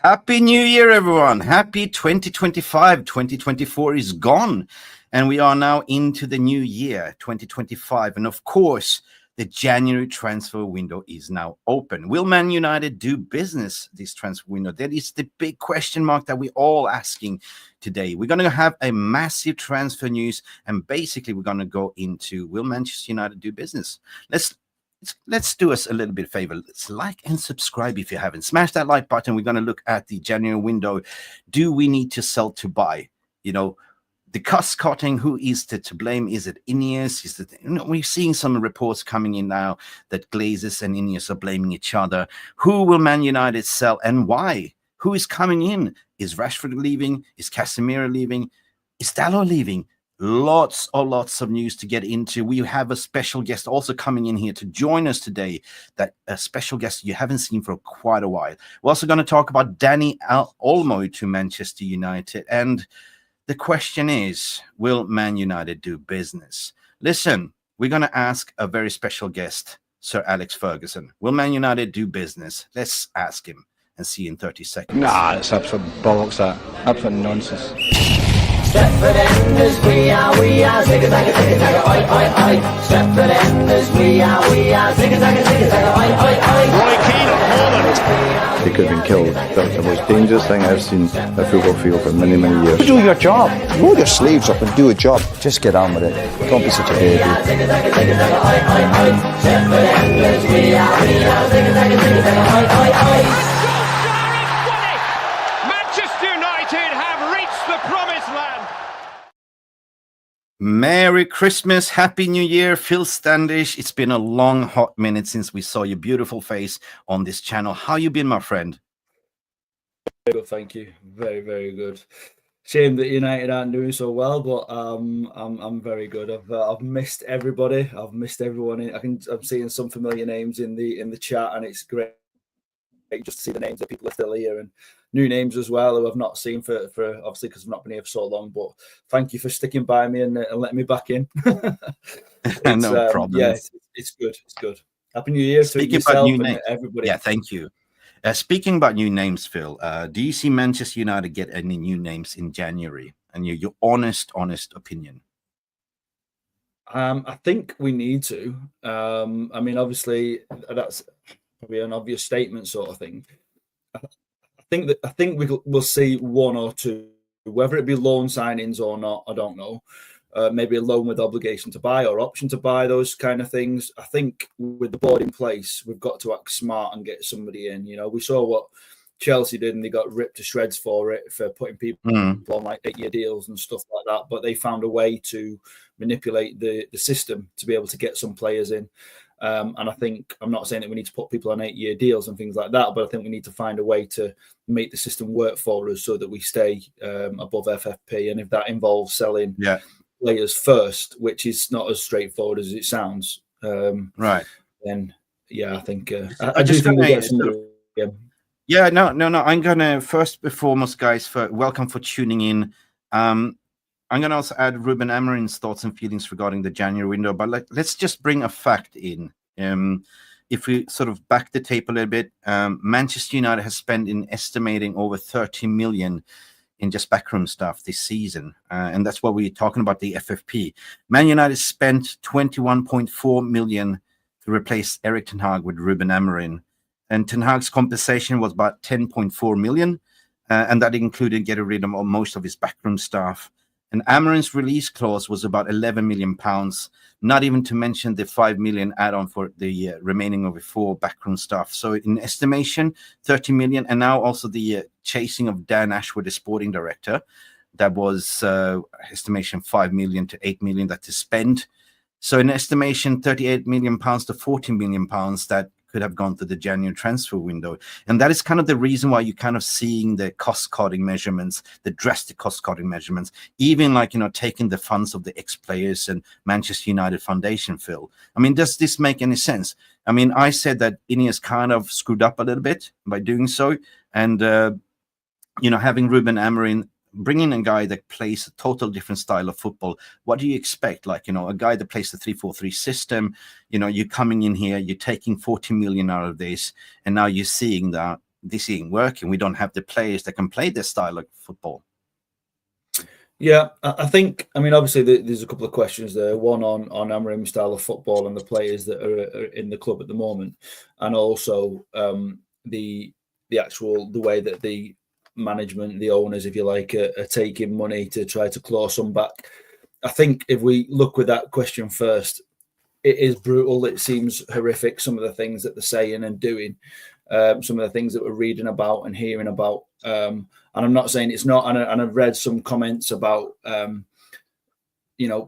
Happy New Year, everyone. Happy 2025. 2024 is gone. And we are now into the new year, 2025. And of course, the January transfer window is now open. Will Man United do business this transfer window? That is the big question mark that we're all asking today. We're going to have a massive transfer news. And basically, we're going to go into, will Manchester United do business? Let's do us a little bit of favor. Let's like and subscribe if you haven't. Smash that like button. We're going to look at the January window. Do we need to sell to buy? You know, the cost cutting, who is to blame? Is it Ineos? Is it, we're seeing some reports coming in now that Glazers and Ineos are blaming each other. Who will Man United sell and why? Who is coming in? Is Rashford leaving? Is Casimiro leaving? Is Dalot leaving? Lots of news to get into. We have a special guest also coming in here to join us today. That a special guest you haven't seen for quite a while. We're also going to talk about Dani Olmo to Manchester United. And the question is, will Man United do business? Listen, we're going to ask a very special guest, Sir Alex Ferguson. Will Man United do business? Let's ask him and see in 30 seconds. Nah, it's absolute bollocks, that. Absolute nonsense. Stretford Enders, we are, zigga-zagga, zigga-zagga, oi, oi, oi. Stretford Enders, we are, zigga-zagga, zigga-zagga, oi, oi, oi. Roy Keane of Holland. He could have been killed. That's the most dangerous thing I've seen at a football field for many, many years. Do your job. Roll your sleeves up and do a job. Just get on with it. Don't be such a baby. Zigga-zagga, zigga-zagga, oi, oi, oi. Stretford Enders, we are, zigga-zagga, zigga-zagga, oi, oi, oi. Merry Christmas, Happy New Year, Phil Standish. It's been a long, hot minute since we saw your beautiful face on this channel. How you been, my friend? Very good, thank you. Very, very good. Shame that United aren't doing so well, but I'm very good. I've missed everybody. I've missed everyone. I'm seeing some familiar names in the chat, and it's great just to see the names that people are still here and new names as well who I've not seen for obviously because I've not been here for so long. But thank you for sticking by me and letting me back in. No problem. Yeah, it's good. It's good. Happy New Year to yourself and everybody. Yeah, thank you. Speaking about new names, Phil, do you see Manchester United get any new names in January? And your honest opinion. I think we need to. I mean, obviously, that's probably an obvious statement sort of thing. I think we'll see one or two, whether it be loan signings or not. I don't know. Maybe a loan with obligation to buy or option to buy, those kind of things. I think with the board in place, we've got to act smart and get somebody in. You know, we saw what Chelsea did, and they got ripped to shreds for it, for putting people on like 8-year deals and stuff like that. But they found a way to manipulate the system to be able to get some players in. And I think, I'm not saying that we need to put people on 8-year deals and things like that, but I think we need to find a way to make the system work for us so that we stay above FFP. And if that involves selling players first, which is not as straightforward as it sounds, right? Then I think I do think we'll get somebody. Yeah, no. I'm gonna first and foremost, guys, welcome for tuning in. I'm going to also add Ruben Amorim's thoughts and feelings regarding the January window, but let's just bring a fact in. If we sort of back the tape a little bit, Manchester United has spent in estimating over 30 million in just backroom stuff this season. And that's what we're talking about, the FFP. Man United spent 21.4 million to replace Erik Ten Hag with Ruben Amorim. And Ten Hag's compensation was about 10.4 million. And that included getting rid of most of his backroom staff. And Amorim's release clause was about 11 million pounds, not even to mention the 5 million add-on for the remaining of the 4 backroom staff. So in estimation, 30 million. And now also the chasing of Dan Ashworth, the sporting director, that was estimation 5 million to 8 million that is spent. So in estimation, 38 million pounds to 14 million pounds that could have gone to the January transfer window. And that is kind of the reason why you're kind of seeing the cost-cutting measurements, the drastic cost-cutting measurements, even like, taking the funds of the ex-players and Manchester United Foundation, Phil. I mean, does this make any sense? I mean, I said that Ineos kind of screwed up a little bit by doing so. And, having Ruben Amorim, bringing a guy that plays a total different style of football, what do you expect? Like, a guy that plays the 3-4-3 system, you're coming in here, you're taking 40 million out of this, and now you're seeing that this ain't working. We don't have the players that can play this style of football. Yeah, I think, I mean, obviously there's a couple of questions there. One on Amorim's style of football and the players that are in the club at the moment, and also the way that the management, the owners, if you like, are taking money to try to claw some back. I think if we look with that question first, it is brutal. It seems horrific, some of the things that they're saying and doing, some of the things that we're reading about and hearing about. And I'm not saying it's not. And I've read some comments about,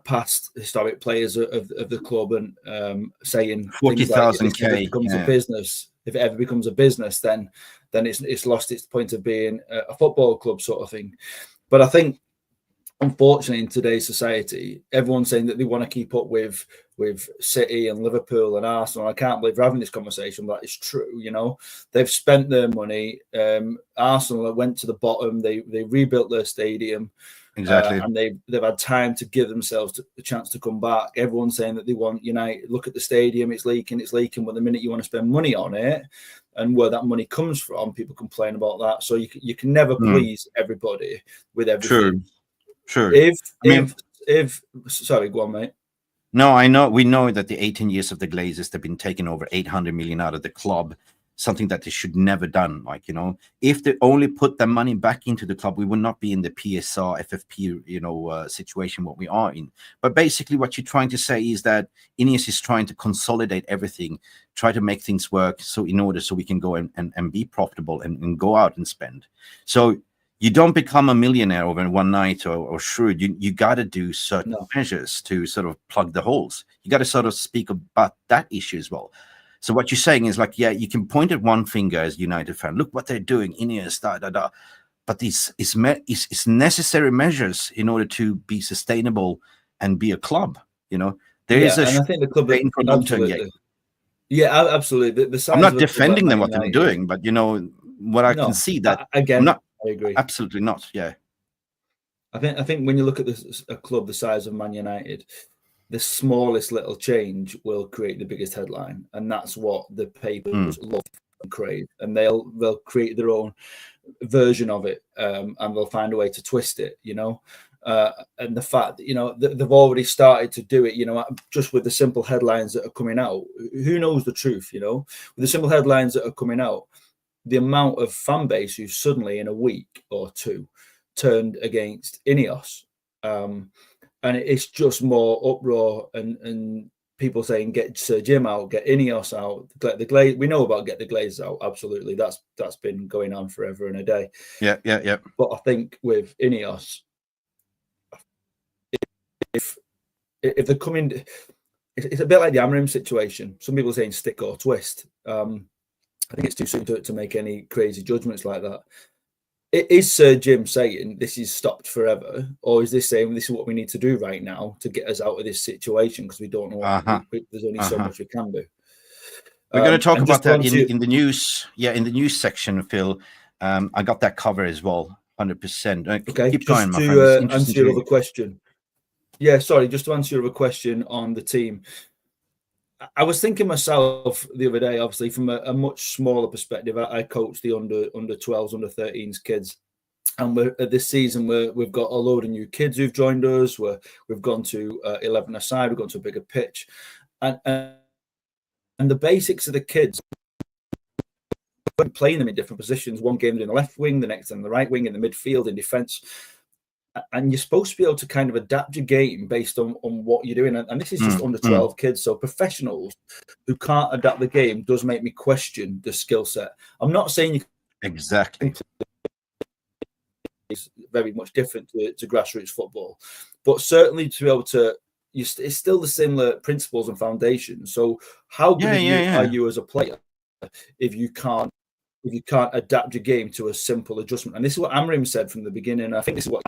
past historic players of the club and saying 40,000 if it becomes a business, if it ever becomes a business, then it's lost its point of being a football club sort of thing. But I think, unfortunately, in today's society, everyone's saying that they want to keep up with City and Liverpool and Arsenal. I can't believe we're having this conversation, but it's true. They've spent their money. Arsenal went to the bottom. They rebuilt their stadium. Exactly. And they've had time to give themselves the chance to come back. Everyone's saying that they want United. Look at the stadium, it's leaking. But the minute you want to spend money on it, and where that money comes from, people complain about that. So you can never please everybody with everything. Sure. Sorry, go on, mate. No, I know. We know that the 18 years of the Glazers, they've been taking over 800 million out of the club, something that they should never done. If they only put their money back into the club, we would not be in the PSR, FFP, situation what we are in. But basically, what you're trying to say is that Ineos is trying to consolidate everything, try to make things work, so we can go and be profitable and go out and spend. So you don't become a millionaire over one night or shrewd. You got to do certain measures to sort of plug the holes. You got to sort of speak about that issue as well. So what you're saying is like, yeah, you can point at one finger as a United fan. Look what they're doing, Ineos, da. But it's necessary measures in order to be sustainable and be a club. And I think the club for long-term game. Yeah, absolutely. I'm not defending them what they're doing, but what I can see that again. I agree. Absolutely not. Yeah. I think when you look at a club the size of Man United, the smallest little change will create the biggest headline, and that's what the papers love and crave. And they'll create their own version of it, and they'll find a way to twist it. And the fact that they've already started to do it, just with the simple headlines that are coming out. Who knows the truth? With the simple headlines that are coming out. The amount of fan base who suddenly in a week or two turned against Ineos, and it's just more uproar and people saying get Sir Jim out, get Ineos out, the Glaze. We know about get the Glazers out. Absolutely, that's been going on forever and a day. Yeah. But I think with Ineos, if they're coming, it's a bit like the Amorim situation. Some people are saying stick or twist. I think it's too soon to make any crazy judgments like that. Is Sir Jim saying this is stopped forever, or is this saying this is what we need to do right now to get us out of this situation because we don't know what there's only so much we can do? We're going to talk about that in the news. Yeah, in the news section, Phil. I got that cover as well, 100%. Okay, keep going, my friend. To answer your other question. Yeah, sorry, just to answer your other question on the team. I was thinking myself the other day, obviously from a much smaller perspective. I coach the under 12s, under 13s kids, and we're at this season where we've got a load of new kids who've joined us. We've gone to 11 aside, we've gone to a bigger pitch, and the basics of the kids. We're playing them in different positions. One game in the left wing, the next in the right wing, in the midfield, in defence. And you're supposed to be able to kind of adapt your game based on what you're doing. And this is just under 12 kids. So professionals who can't adapt the game does make me question the skill set. I'm not saying you exactly. It's very much different to grassroots football. But certainly to be able to, it's still the similar principles and foundations. So how good are you as a player if you can't adapt your game to a simple adjustment? And this is what Amorim said from the beginning. I think this is what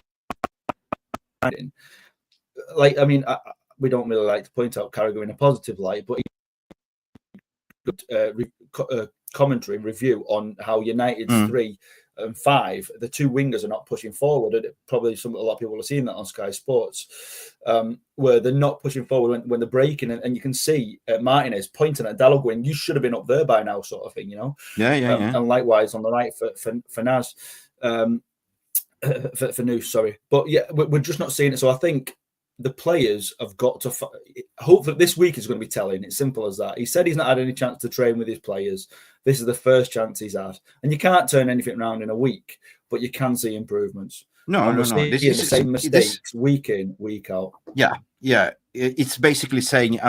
we don't really like to point out Carragher in a positive light, but commentary review on how United's 3 and 5, the 2 wingers are not pushing forward. And probably a lot of people have seen that on Sky Sports, where they're not pushing forward when they're breaking, and you can see Martinez pointing at Dalot going, "You should have been up there by now," sort of thing, you know. Yeah. And likewise on the right for Naz, for Noose, sorry. But yeah, we're just not seeing it. So I think the players have got to hopefully this week is going to be telling. It's simple as that. He said he's not had any chance to train with his players. This is the first chance he's had, and you can't turn anything around in a week, but you can see improvements. No. This is the same mistakes week in, week out. Yeah. It's basically saying,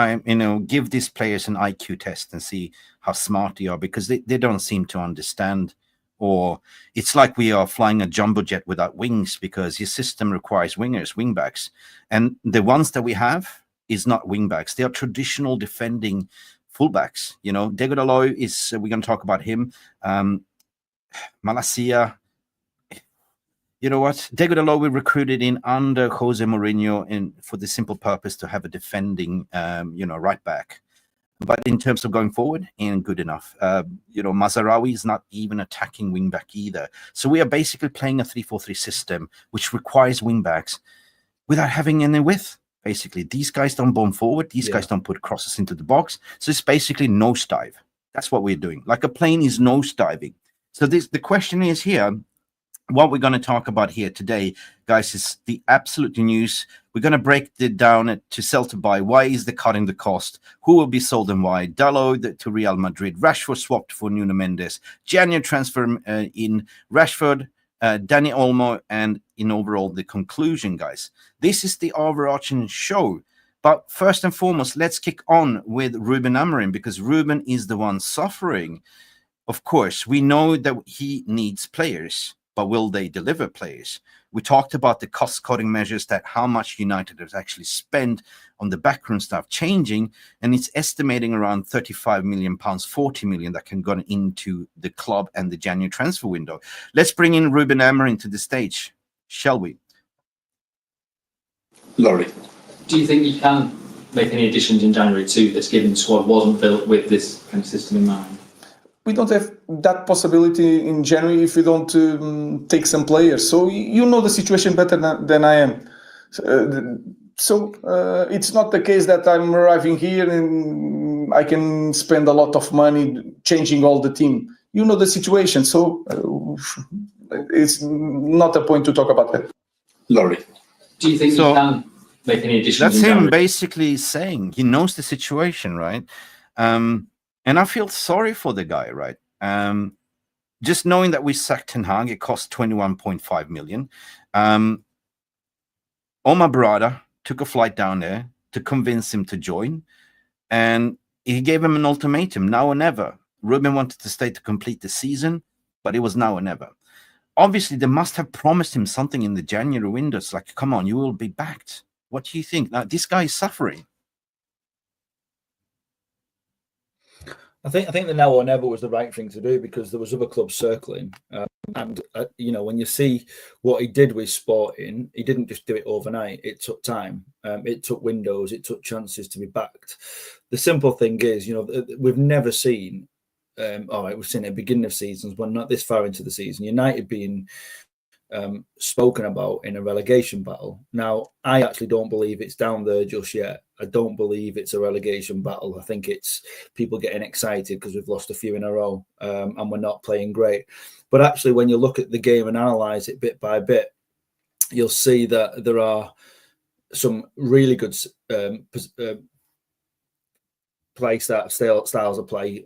give these players an IQ test and see how smart they are, because they don't seem to understand. Or it's like we are flying a jumbo jet without wings, because your system requires wingbacks. And the ones that we have is not wingbacks. They are traditional defending fullbacks. You know, Dalot is, we're going to talk about him. Malacia. You know what? Dalot we recruited in under Jose Mourinho for the simple purpose to have a defending, right back. But in terms of going forward, ain't good enough. Mazraoui is not even attacking wing back either. So we are basically playing a 3-4-3 system, which requires wing backs without having any width. Basically, these guys don't bomb forward. These guys don't put crosses into the box. So it's basically nosedive. That's what we're doing. Like a plane is nosediving. So the question is here, what we're going to talk about here today, guys, is the absolute news. We're going to break it down to sell to buy. Why is the cutting the cost? Who will be sold and why? Dalot to Real Madrid. Rashford swapped for Nuno Mendes. January transfer in Rashford, Dani Olmo, and in overall the conclusion, guys. This is the overarching show. But first and foremost, let's kick on with Ruben Amorim, because Ruben is the one suffering. Of course, we know that he needs players. But will they deliver players? We talked about the cost-cutting measures, that how much United has actually spent on the backroom staff changing, and it's estimating around £35 million, 40 million that can go into the club and the January transfer window. Let's bring in Ruben Amorim to the stage, shall we? Laurie. Do you think you can make any additions in January to this, given the squad wasn't built with this kind of system in mind? We don't have that possibility in January if we don't take some players. So you know the situation better than I am. So it's not the case that I'm arriving here and I can spend a lot of money changing all the team. You know the situation. So it's not a point to talk about that. Laurie. Do you think you can make any additions? That's him basically saying he knows the situation, right? And I feel sorry for the guy, right? Just knowing that we sacked Ten Hag, it cost 21.5 million. Omar Barada took a flight down there to convince him to join. And he gave him an ultimatum, now or never. Ruben wanted to stay to complete the season, but it was now or never. Obviously, they must have promised him something in the January window. It's like, come on, you will be backed. What do you think? Now, this guy is suffering. I think the now or never was the right thing to do, because there was other clubs circling, and when you see what he did with Sporting, he didn't just do it overnight. It took time. It took windows. It took chances to be backed. The simple thing is, we've never seen. We've seen it at the beginning of seasons, but not this far into the season. United being spoken about in a relegation battle. Now, I actually don't believe it's down there just yet. I don't believe it's a relegation battle. I think it's people getting excited because we've lost a few in a row and we're not playing great. But actually, when you look at the game and analyse it bit by bit, you'll see that there are some really good styles of play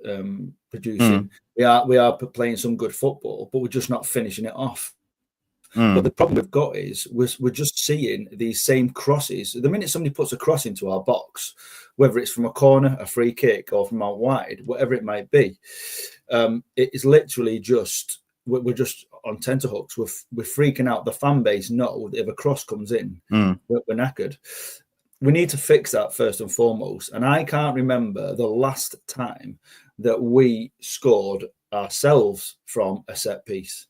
producing. We are playing some good football, but we're just not finishing it off. But the problem we've got is we're just seeing these same crosses. The minute somebody puts a cross into our box, whether it's from a corner, a free kick, or from out wide, whatever it might be, it is literally just we're just on tenterhooks. We're freaking out. The fan base know that if a cross comes in, we're knackered. We need to fix that first and foremost. And I can't remember the last time that we scored ourselves from a set piece.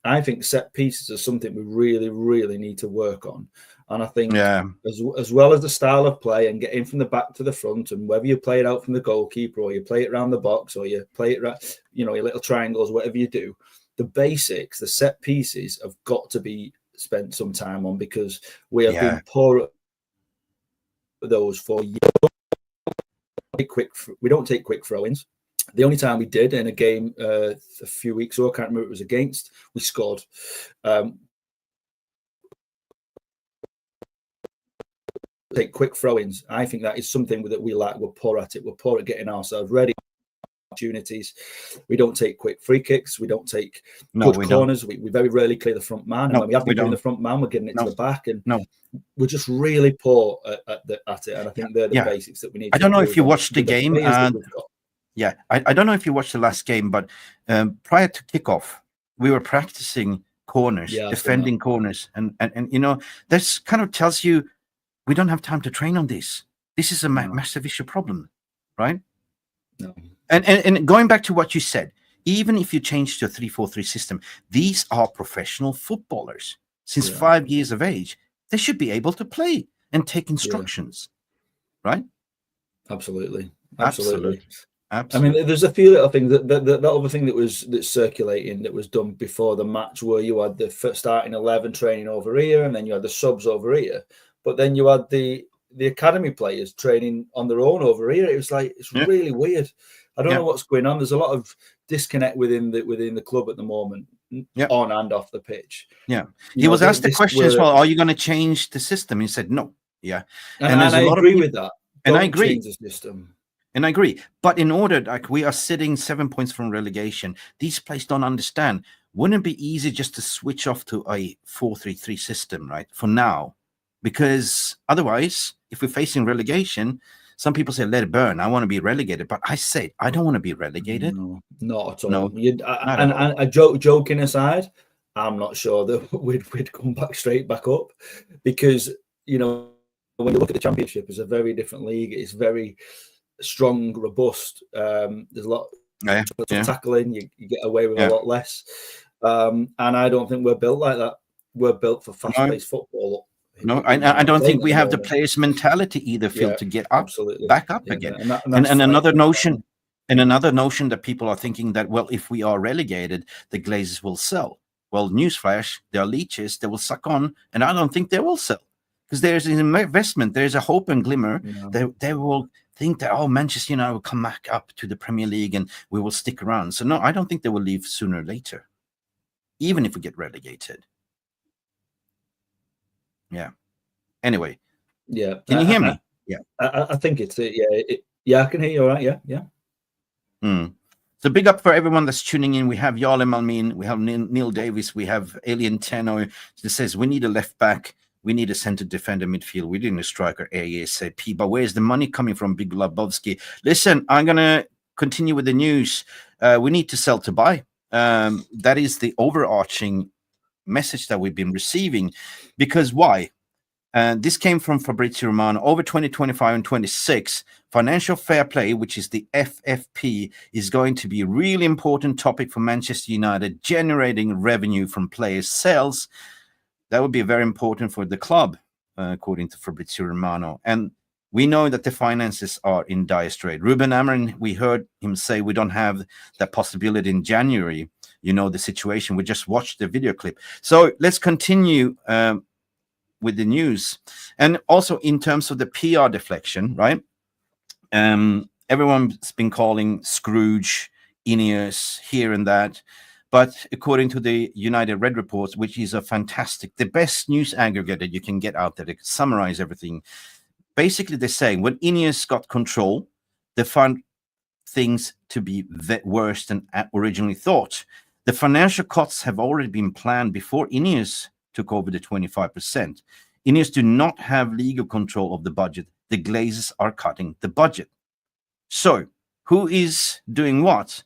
I think set pieces are something we really, really need to work on. And I think as well as the style of play and getting from the back to the front, and whether you play it out from the goalkeeper or you play it around the box or you play it, your little triangles, whatever you do, the basics, the set pieces have got to be spent some time on, because we have been poor at those for years. We don't take quick throw-ins. The only time we did in a game a few weeks ago, I can't remember who it was against, we scored. Take quick throw-ins. I think that is something that we lack. We're poor at it. We're poor at getting ourselves ready. Opportunities. We don't take quick free kicks. We don't take good corners. We very rarely clear the front man. And when we have been doing the front man, we're getting it to the back. And we're just really poor at it. And I think they're the basics that we need. I don't know if you watched the game. I don't know if you watched the last game, but prior to kickoff, we were practicing corners, defending corners. And you know, this kind of tells you we don't have time to train on this. This is a massive issue problem, right? No. And going back to what you said, even if you change to a 3-4-3 system, these are professional footballers. Since 5 years of age, they should be able to play and take instructions, right? Absolutely. I mean, there's a few little things that other thing that's circulating that was done before the match, where you had the starting 11 training over here, and then you had the subs over here, but then you had the academy players training on their own over here. It was like, it's really weird. I don't know what's going on. There's a lot of disconnect within the club at the moment, on and off the pitch. He was asked the question as well, are you going to change the system? He said no. And I agree with that. And I agree. Change the system. And I agree. But in order, like, we are sitting 7 points from relegation, these players don't understand. Wouldn't it be easy just to switch off to a 4-3-3 system, right? For now. Because otherwise, if we're facing relegation, some people say, let it burn. I want to be relegated. But I say, I don't want to be relegated. No, not at all. No. Joking aside, I'm not sure that we'd come back up, because, you know, when you look at the Championship, it's a very different league. It's very strong, robust. There's a lot of tackling. You get away with a lot less. And I don't think we're built like that. We're built for fast-paced football. No, I don't think we have the players' mentality either, Phil, to get up, back up again. And another notion, that people are thinking that, well, if we are relegated, the Glazers will sell. Well, newsflash, they are leeches. They will suck on, and I don't think they will sell, because there's an investment. There's a hope and glimmer. They will think that, oh, Manchester United will come back up to the Premier League and we will stick around. So no, I don't think they will leave sooner or later, even if we get relegated. Anyway. Can you hear me? I think it's I can hear you all right. So big up for everyone that's tuning in. We have Jarle Malmin, we have Neil Davis, we have Alien Tenno that says we need a left back, we need a center defender midfield, we need a striker ASAP. But where's the money coming from, Big Labovsky? Listen, I'm gonna continue with the news. We need to sell to buy. That is the overarching message that we've been receiving. Because why? This came from Fabrizio Romano. Over 2025 and 26, financial fair play, which is the FFP, is going to be a really important topic for Manchester United, generating revenue from players' sales. That would be very important for the club, according to Fabrizio Romano. And we know that the finances are in dire strait. Ruben Amorim, we heard him say we don't have that possibility in January. You know the situation. We just watched the video clip. So let's continue with the news. And also in terms of the PR deflection, right? Everyone's been calling Scrooge, Ineos, here and that. But according to the United Red Reports, which is the best news aggregator you can get out there to summarize everything, basically they're saying when Ineos got control, they found things to be worse than originally thought. The financial cuts have already been planned before Ineos took over the 25%. Ineos do not have legal control of the budget. The Glazers are cutting the budget. So who is doing what?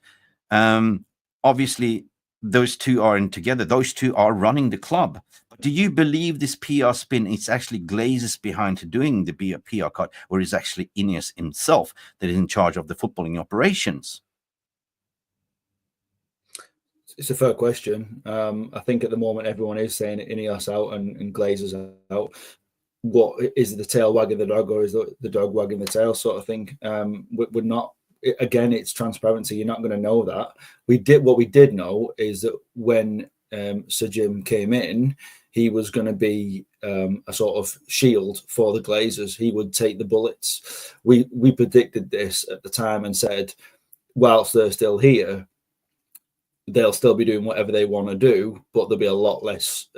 Obviously, those two aren't together. Those two are running the club. But do you believe this PR spin is actually Glazers behind doing the PR cut, or is actually Ineos himself that is in charge of the footballing operations? It's a fair question. I think at the moment everyone is saying Ineos out and Glazers out. What is the tail wagging the dog, or is the dog wagging the tail, sort of thing? We're not again, it's transparency. You're not going to know that. What we did know is that when Sir Jim came in, he was going to be a sort of shield for the Glazers. He would take the bullets. We predicted this at the time and said, whilst they're still here, they'll still be doing whatever they want to do, but there'll be a lot less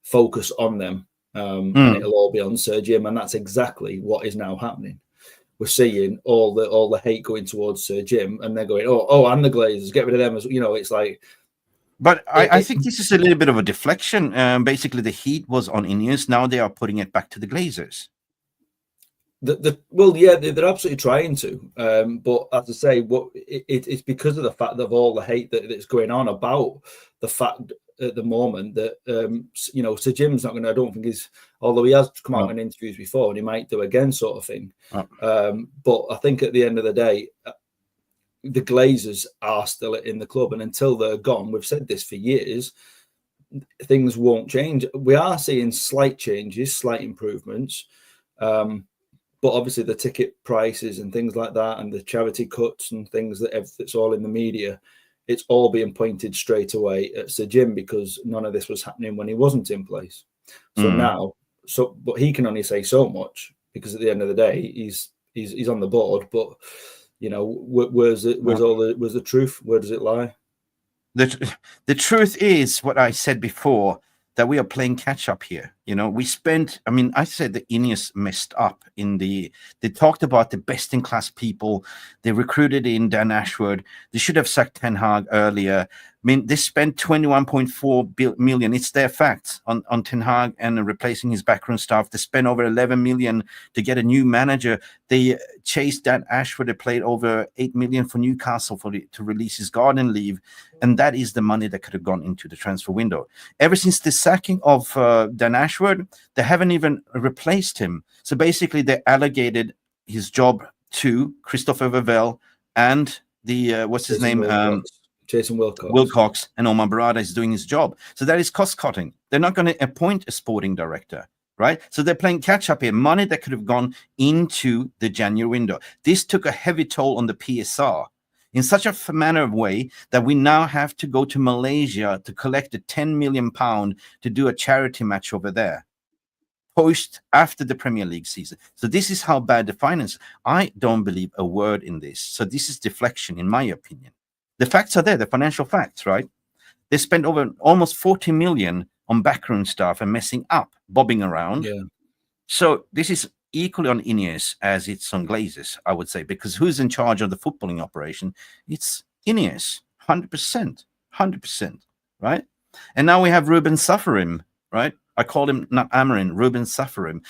focus on them, and it'll all be on Sir Jim. And that's exactly what is now happening. We're seeing all the hate going towards Sir Jim, and they're going, oh, and the Glazers, get rid of them. As you know, it's like. But I think this is a little bit of a deflection. Basically, the heat was on Ineos. Now they are putting it back to the Glazers. Well, yeah, they're absolutely trying to. But as I say, it's because of the fact of all the hate that's going on about the fact at the moment that Sir Jim's not going to. I don't think he's, although he has come out in interviews before, and he might do again, sort of thing. But I think at the end of the day, the Glazers are still in the club, and until they're gone, we've said this for years, things won't change. We are seeing slight changes, slight improvements, but obviously the ticket prices and things like that, and the charity cuts and things that's all in the media, it's all being pointed straight away at Sir Jim because none of this was happening when he wasn't in place. So now, but he can only say so much because at the end of the day, he's on the board, but. Where's the truth? Where does it lie? The truth is what I said before, that we are playing catch up here. We spent, I said that Ineos messed up they talked about the best in class people. They recruited in Dan Ashford. They should have sacked Ten Hag earlier. They spent 21.4 million. It's their facts on Ten Hag and replacing his backroom staff. They spent over 11 million to get a new manager. They chased Dan Ashford. They played over 8 million for Newcastle to release his garden leave. And that is the money that could have gone into the transfer window. Ever since the sacking of Dan Ashford, they haven't even replaced him. So basically, they allocated his job to Christopher Vavell and the what's his name? Jason Wilcox, and Omar Barada is doing his job. So that is cost cutting. They're not going to appoint a sporting director, right? So they're playing catch up here. Money that could have gone into the January window. This took a heavy toll on the PSR in such a manner of way that we now have to go to Malaysia to collect a £10 million to do a charity match over there. After the Premier League season. So this is how bad the finance. I don't believe a word in this. So this is deflection, in my opinion. The facts are there, the financial facts, right? They spent over almost 40 million on backroom staff and messing up, bobbing around. Yeah. So this is equally on Ineos as it's on Glazers, I would say, because who's in charge of the footballing operation? It's Ineos, 100%, right? And now we have Ruben Saffarim, right? I called him not Amorim, Ruben Saffarim.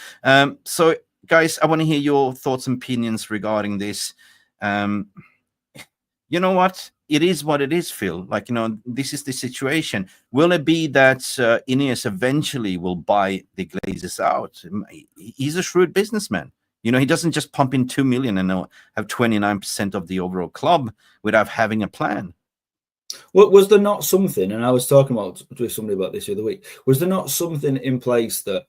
So, guys, I want to hear your thoughts and opinions regarding this. You know what? It is what it is, Phil. This is the situation. Will it be that Ineos eventually will buy the Glazers out? He's a shrewd businessman. He doesn't just pump in 2 million and have 29% of the overall club without having a plan. Well, was there not something, and I was talking with somebody about this the other week, was there not something in place that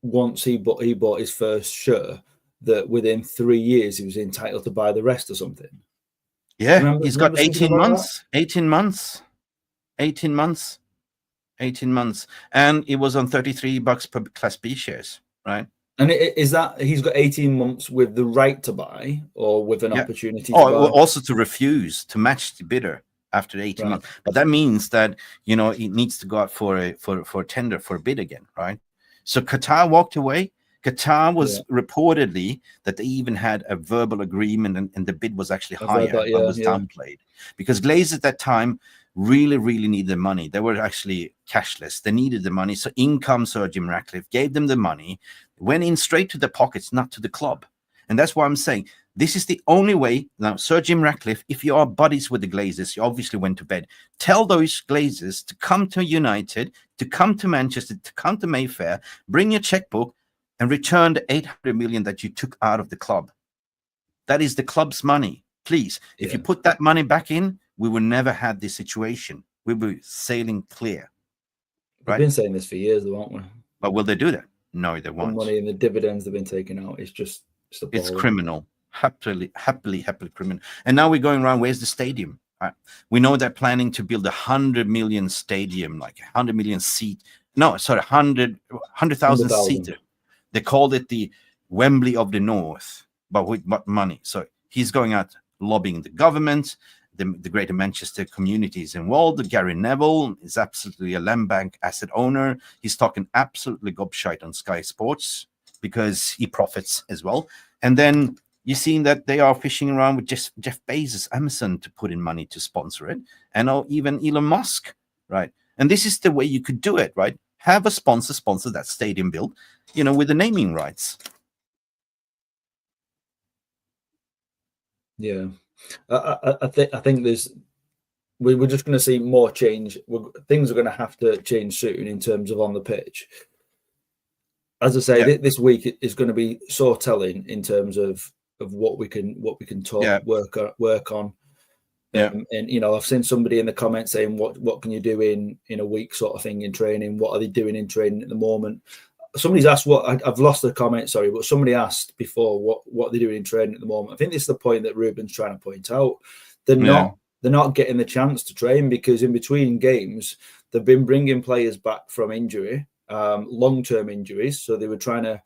once he bought his first share, that within 3 years he was entitled to buy the rest or something? Yeah, he's got 18 months. 18 months. And it was on $33 per Class B shares, right? And is that he's got 18 months with the right to buy or with an opportunity to buy? Also to refuse, to match the bidder after 18 months. But that means that, it needs to go out for a tender, for a bid again, right? So Qatar walked away. Qatar was reportedly that they even had a verbal agreement and the bid was actually higher, but was downplayed. Because Glazers at that time really, really needed the money. They were actually cashless. They needed the money. So in comes Sir Jim Ratcliffe, gave them the money, went in straight to the pockets, not to the club. And that's why I'm saying this is the only way. Now, Sir Jim Ratcliffe, if you are buddies with the Glazers, you obviously went to bed. Tell those Glazers to come to United, to come to Manchester, to come to Mayfair, bring your checkbook, and return the 800 million that you took out of the club. That is the club's money. Please, if you put that money back in, we would never have this situation. We will be sailing clear. We've been saying this for years, though, haven't we? But will they do that? No, they won't. The money and the dividends they've been taking out is just it's criminal. happily criminal. And now we're going around, where's the stadium? We know they're planning to build 100 million stadium, like 100 million seat. No, sorry, 100,000 seater. They called it the Wembley of the North, but with what money? So he's going out lobbying the government. The Greater Manchester community is involved. Gary Neville is absolutely a land bank asset owner. He's talking absolutely gobshite on Sky Sports because he profits as well. And then you've seen that they are fishing around with Jeff Bezos, Amazon, to put in money to sponsor it, and even Elon Musk, right? And this is the way you could do it, right? Have a sponsor that stadium build, with the naming rights. Yeah, I think we're just going to see more change. Things are going to have to change soon in terms of on the pitch. As I say, this week is going to be so telling in terms of what we can talk, work on. And I've seen somebody in the comments saying, what can you do in a week sort of thing in training? What are they doing in training at the moment? Somebody's asked I've lost the comment, sorry, but somebody asked before what they're doing in training at the moment. I think this is the point that Ruben's trying to point out. They're not getting the chance to train because in between games they've been bringing players back from injury, long-term injuries. So they were trying to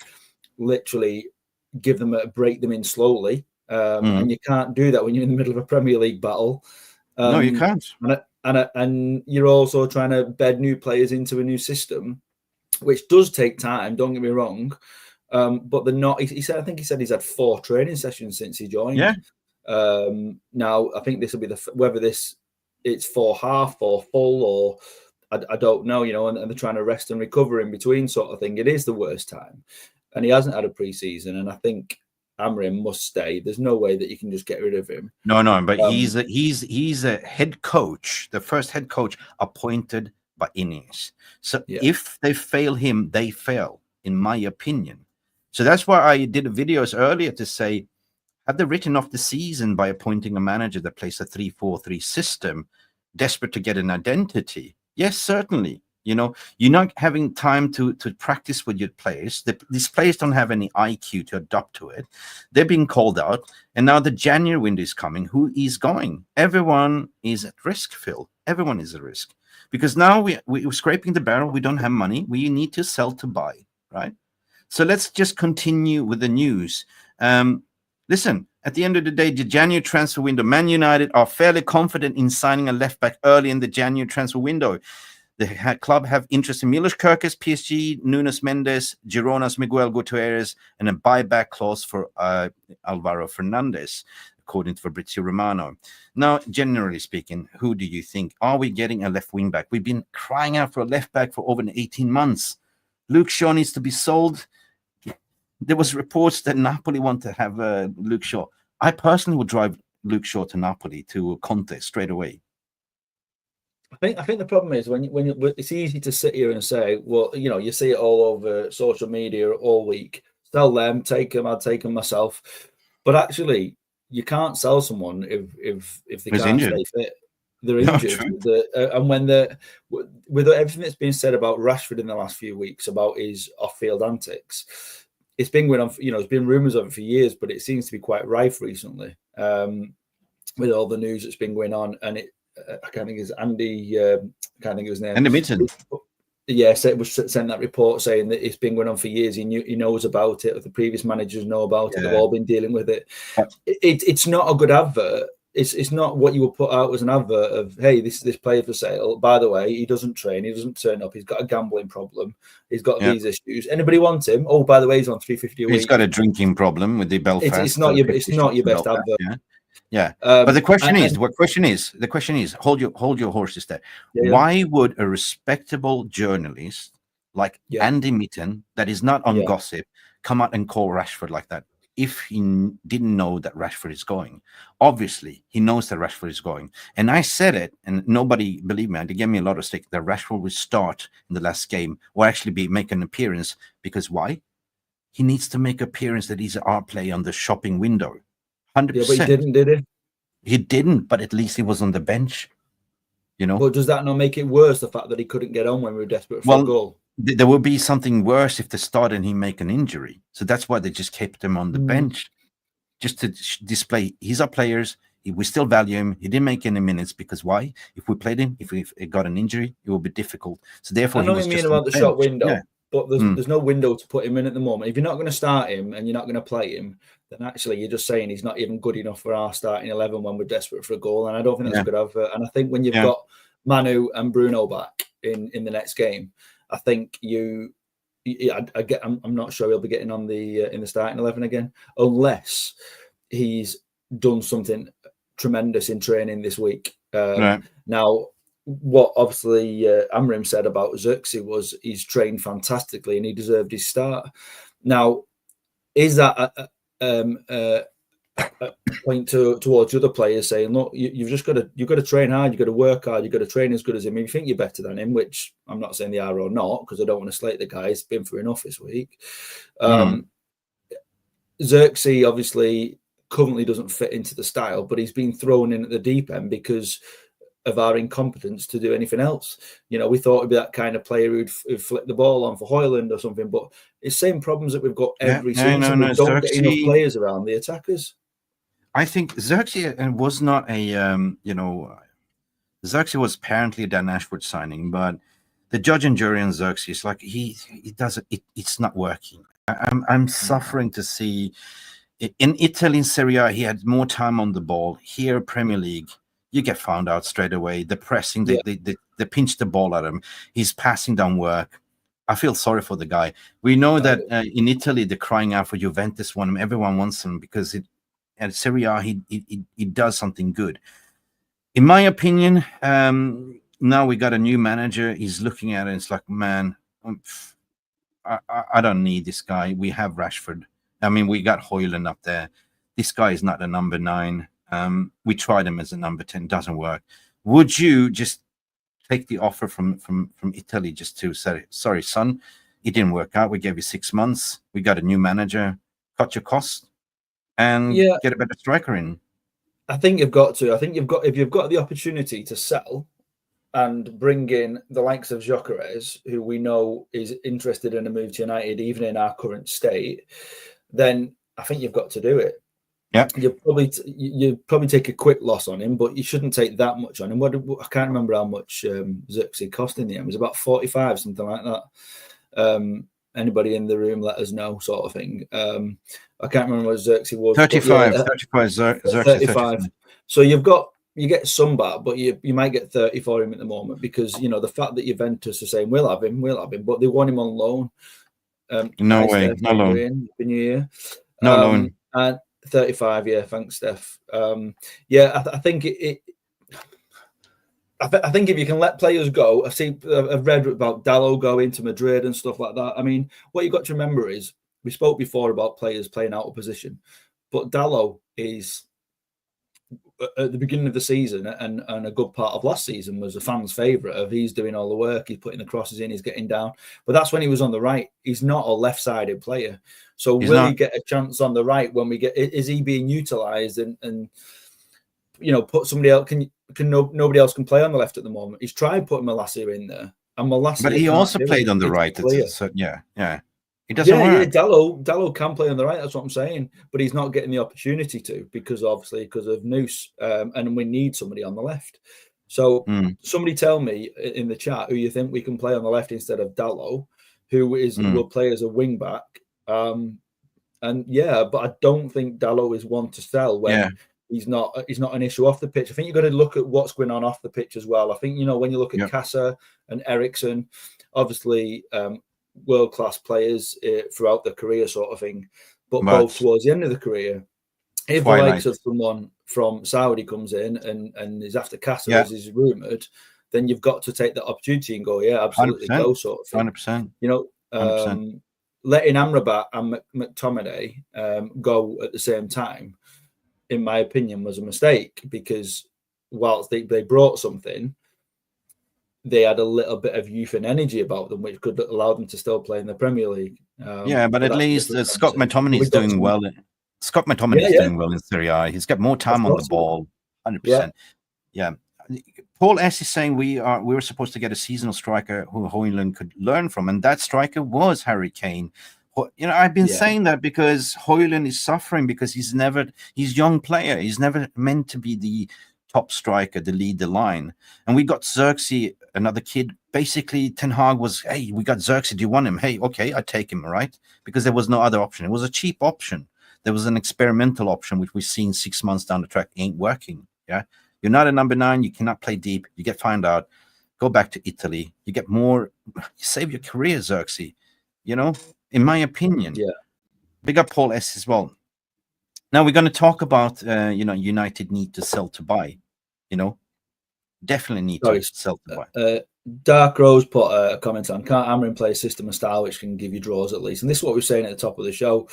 literally break them in slowly. And you can't do that when you're in the middle of a Premier League battle. No, you can't. And you're also trying to bed new players into a new system, which does take time. Don't get me wrong, but they're not. He said he's had 4 training sessions since he joined. Yeah. Now I think this will be whether it's for half or full or I don't know. And they're trying to rest and recover in between sort of thing. It is the worst time, and he hasn't had a pre-season, and I think Amorim must stay. There's no way that you can just get rid of him. No, but he's a head coach, the first head coach appointed by Ineos. So if they fail him, they fail, in my opinion. So that's why I did videos earlier to say, have they written off the season by appointing a manager that plays a 3-4-3 system, desperate to get an identity? Yes, certainly. You're not having time to practice with your players. These players don't have any IQ to adapt to it. They're being called out. And now the January window is coming. Who is going? Everyone is at risk, Phil. Everyone is at risk. Because now we're scraping the barrel. We don't have money. We need to sell to buy, right? So let's just continue with the news. Listen, at the end of the day, the January transfer window, Man United are fairly confident in signing a left-back early in the January transfer window. The club have interest in Milos Kerkez, PSG, Nuno Mendes, Girona's Miguel Gutierrez, and a buyback clause for Alvaro Fernandez, according to Fabrizio Romano. Now, generally speaking, who do you think? Are we getting a left wing back? We've been crying out for a left back for over 18 months. Luke Shaw needs to be sold. There was reports that Napoli want to have Luke Shaw. I personally would drive Luke Shaw to Napoli to Conte straight away. I think the problem is when it's easy to sit here and say, well, you see it all over social media all week. Sell them, take them. I'd take them myself. But actually, you can't sell someone if they can't stay fit. They're injured, and when with everything that's been said about Rashford in the last few weeks about his off-field antics, it's been going on. There's been rumours of it for years, but it seems to be quite rife recently with all the news that's been going on, and it. I can't think it's Andy. I can't think of his name. Andy Mitten. Yes, it was sent that report saying that it's been going on for years. He knows about it. The previous managers know about it. They've all been dealing with it. It's not a good advert. It's not what you would put out as an advert of, hey, this player for sale. By the way, he doesn't train. He doesn't turn up. He's got a gambling problem. He's got these issues. Anybody want him? Oh, by the way, he's on $350 a week. He's got a drinking problem with the Belfast. It's not your best advert. Yeah. But the question is, hold your horses there. Why would a respectable journalist like Andy Mitten, that is not on gossip, come out and call Rashford like that if he didn't know that Rashford is going? Obviously, he knows that Rashford is going. And I said it, and nobody believed me. They gave me a lot of stick that Rashford would start in the last game or actually make an appearance. Because why? He needs to make appearance that he's our play on the shopping window. 100%. Yeah, but he didn't, did he? He didn't, but at least he was on the bench. But does that not make it worse, the fact that he couldn't get on when we were desperate for a goal? There would be something worse if they start and he make an injury. So that's why they just kept him on the bench. just to display he's our players. We still value him. He didn't make any minutes because why? If we played him, if we got an injury, it will be difficult. So therefore, I know he was you mean just about the shop window, yeah. but there's no window to put him in at the moment. If you're not going to start him and you're not going to play him, then actually you're just saying he's not even good enough for our starting 11 when we're desperate for a goal. And I don't think that's a good advert. And I think when you've got Manu and Bruno back in the next game, I think I'm not sure he'll be getting on the in the starting 11 again, unless he's done something tremendous in training this week. Now, what obviously Amorim said about Xerxes was he's trained fantastically and he deserved his start. Now, is that a point towards other players saying, look, you've got to train hard, you've got to work hard, you've got to train as good as him. If you think you're better than him, which I'm not saying they are or not, because I don't want to slate the guy. He's been through enough this week. Xerxes obviously currently doesn't fit into the style, but he's been thrown in at the deep end because of our incompetence to do anything else. You know, we thought it'd be that kind of player who'd flip the ball on for Højlund or something, but it's the same problems that we've got every season. We don't get enough players around the attackers. I think Xerxes was not a Xerxes was apparently a Dan Ashford signing, but the judge and jury on Xerxes, like he doesn't, it's not working. I'm suffering to see. In Italy, in Serie A, he had more time on the ball. Here, Premier League, you get found out straight away. The pressing, they pinch the ball at him. He's passing down work. I feel sorry for the guy. We know that in Italy, they're crying out for Juventus want him. Everyone wants him because at Serie A, he does something good. In my opinion, now we got a new manager. He's looking at it. It's like, man, I don't need this guy. We have Rashford. I mean, we got Højlund up there. This guy is not a number 9. We tried him as a number 10. Doesn't work. Would you just take the offer from Italy just to say, sorry, son, it didn't work out. We gave you 6 months. We got a new manager. Cut your costs and get a better striker in. I think you've got to. I think if you've got the opportunity to sell and bring in the likes of Gyökeres, who we know is interested in a move to United, even in our current state, then I think you've got to do it. Yeah, you probably take a quick loss on him, but you shouldn't take that much on him. I can't remember how much Xerxes cost in the end. It was about 45, something like that. Anybody in the room, let us know, sort of thing. I can't remember what Xerxes was. 35. 35. So you get some back, but you might get 30 for him at the moment because the fact that Juventus are saying we'll have him, but they want him on loan. No way, no loan. No loan. And 35, yeah. Thanks, Steph. I think I think if you can let players go, I've read about Dalot going to Madrid and stuff like that. I mean, what you've got to remember is we spoke before about players playing out of position, but Dalot is at the beginning of the season and a good part of last season was a fan's favourite of he's doing all the work, he's putting the crosses in, he's getting down. But that's when he was on the right. He's not a left-sided player. So will he get a chance on the right when we get? Is he being utilised and put somebody else? Nobody else can play on the left at the moment. He's tried putting Malacia in there, and Malacia. But he also played on the right. Yeah. It doesn't work. Yeah, Dalot can play on the right. That's what I'm saying. But he's not getting the opportunity to because of Noose, and we need somebody on the left. So somebody tell me in the chat who you think we can play on the left instead of Dalot, who will play as a wing back. But I don't think Dalot is one to sell when he's not an issue off the pitch. I think you've got to look at what's going on off the pitch as well. I think when you look at Casa and Eriksen, obviously. World-class players throughout their career sort of thing, but both towards the end of the career. If the likes of someone from Saudi comes in and is after Casa, as is rumoured, then you've got to take that opportunity and go, absolutely, 100%. Go sort of thing. 100%. Letting Amrabat and McTominay go at the same time, in my opinion, was a mistake because whilst they brought something, they had a little bit of youth and energy about them, which could allow them to still play in the Premier League. But at least Scott McTominay is doing well. Scott McTominay is doing well in Serie A. He's got more time on the ball, 100%. Yeah. Paul S is saying we were supposed to get a seasonal striker who Højlund could learn from, and that striker was Harry Kane. I've been Yeah. saying that because Højlund is suffering because he's young player. He's never meant to be the top striker, to lead the line. And we got Xerxes, another kid. Basically, Ten Hag was, hey, we got Xerxes. Do you want him? Hey, okay, I take him, right? Because there was no other option. It was a cheap option. There was an experimental option, which we've seen 6 months down the track ain't working. Yeah, you're not a number 9. You cannot play deep. You get found out. Go back to Italy. You get more. You save your career, Xerxes. In my opinion. Yeah. Big up Paul S as well. Now we're going to talk about, United need to sell to buy. Definitely need to sell to buy. Dark Rose put a comment on, can't Amorim play a system and style which can give you draws at least? And this is what we were saying at the top of the show.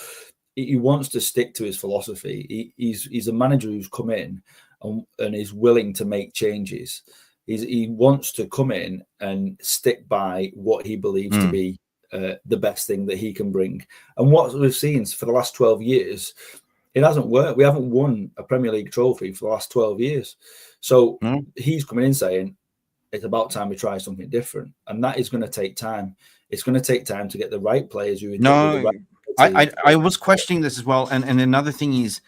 He wants to stick to his philosophy. He's a manager who's come in and is willing to make changes. He wants to come in and stick by what he believes to be the best thing that he can bring. And what we've seen for the last 12 years, it hasn't worked. We haven't won a Premier League trophy for the last 12 years. So he's coming in saying, it's about time we try something different. And that is going to take time. It's going to take time to get the right players who I was questioning this as well. And another thing is,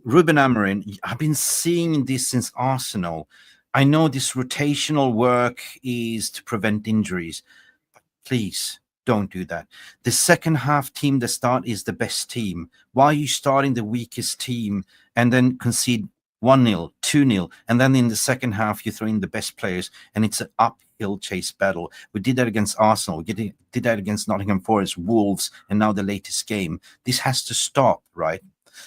Ruben Amorim, I've been seeing this since Arsenal. I know this rotational work is to prevent injuries. But please don't do that. The second half team that start is the best team. Why are you starting the weakest team and then concede 1-0, 2-0, and then in the second half you throw in the best players and it's an uphill chase battle? We did that against Arsenal. We did that against Nottingham Forest, Wolves, and now the latest game. This has to stop, right?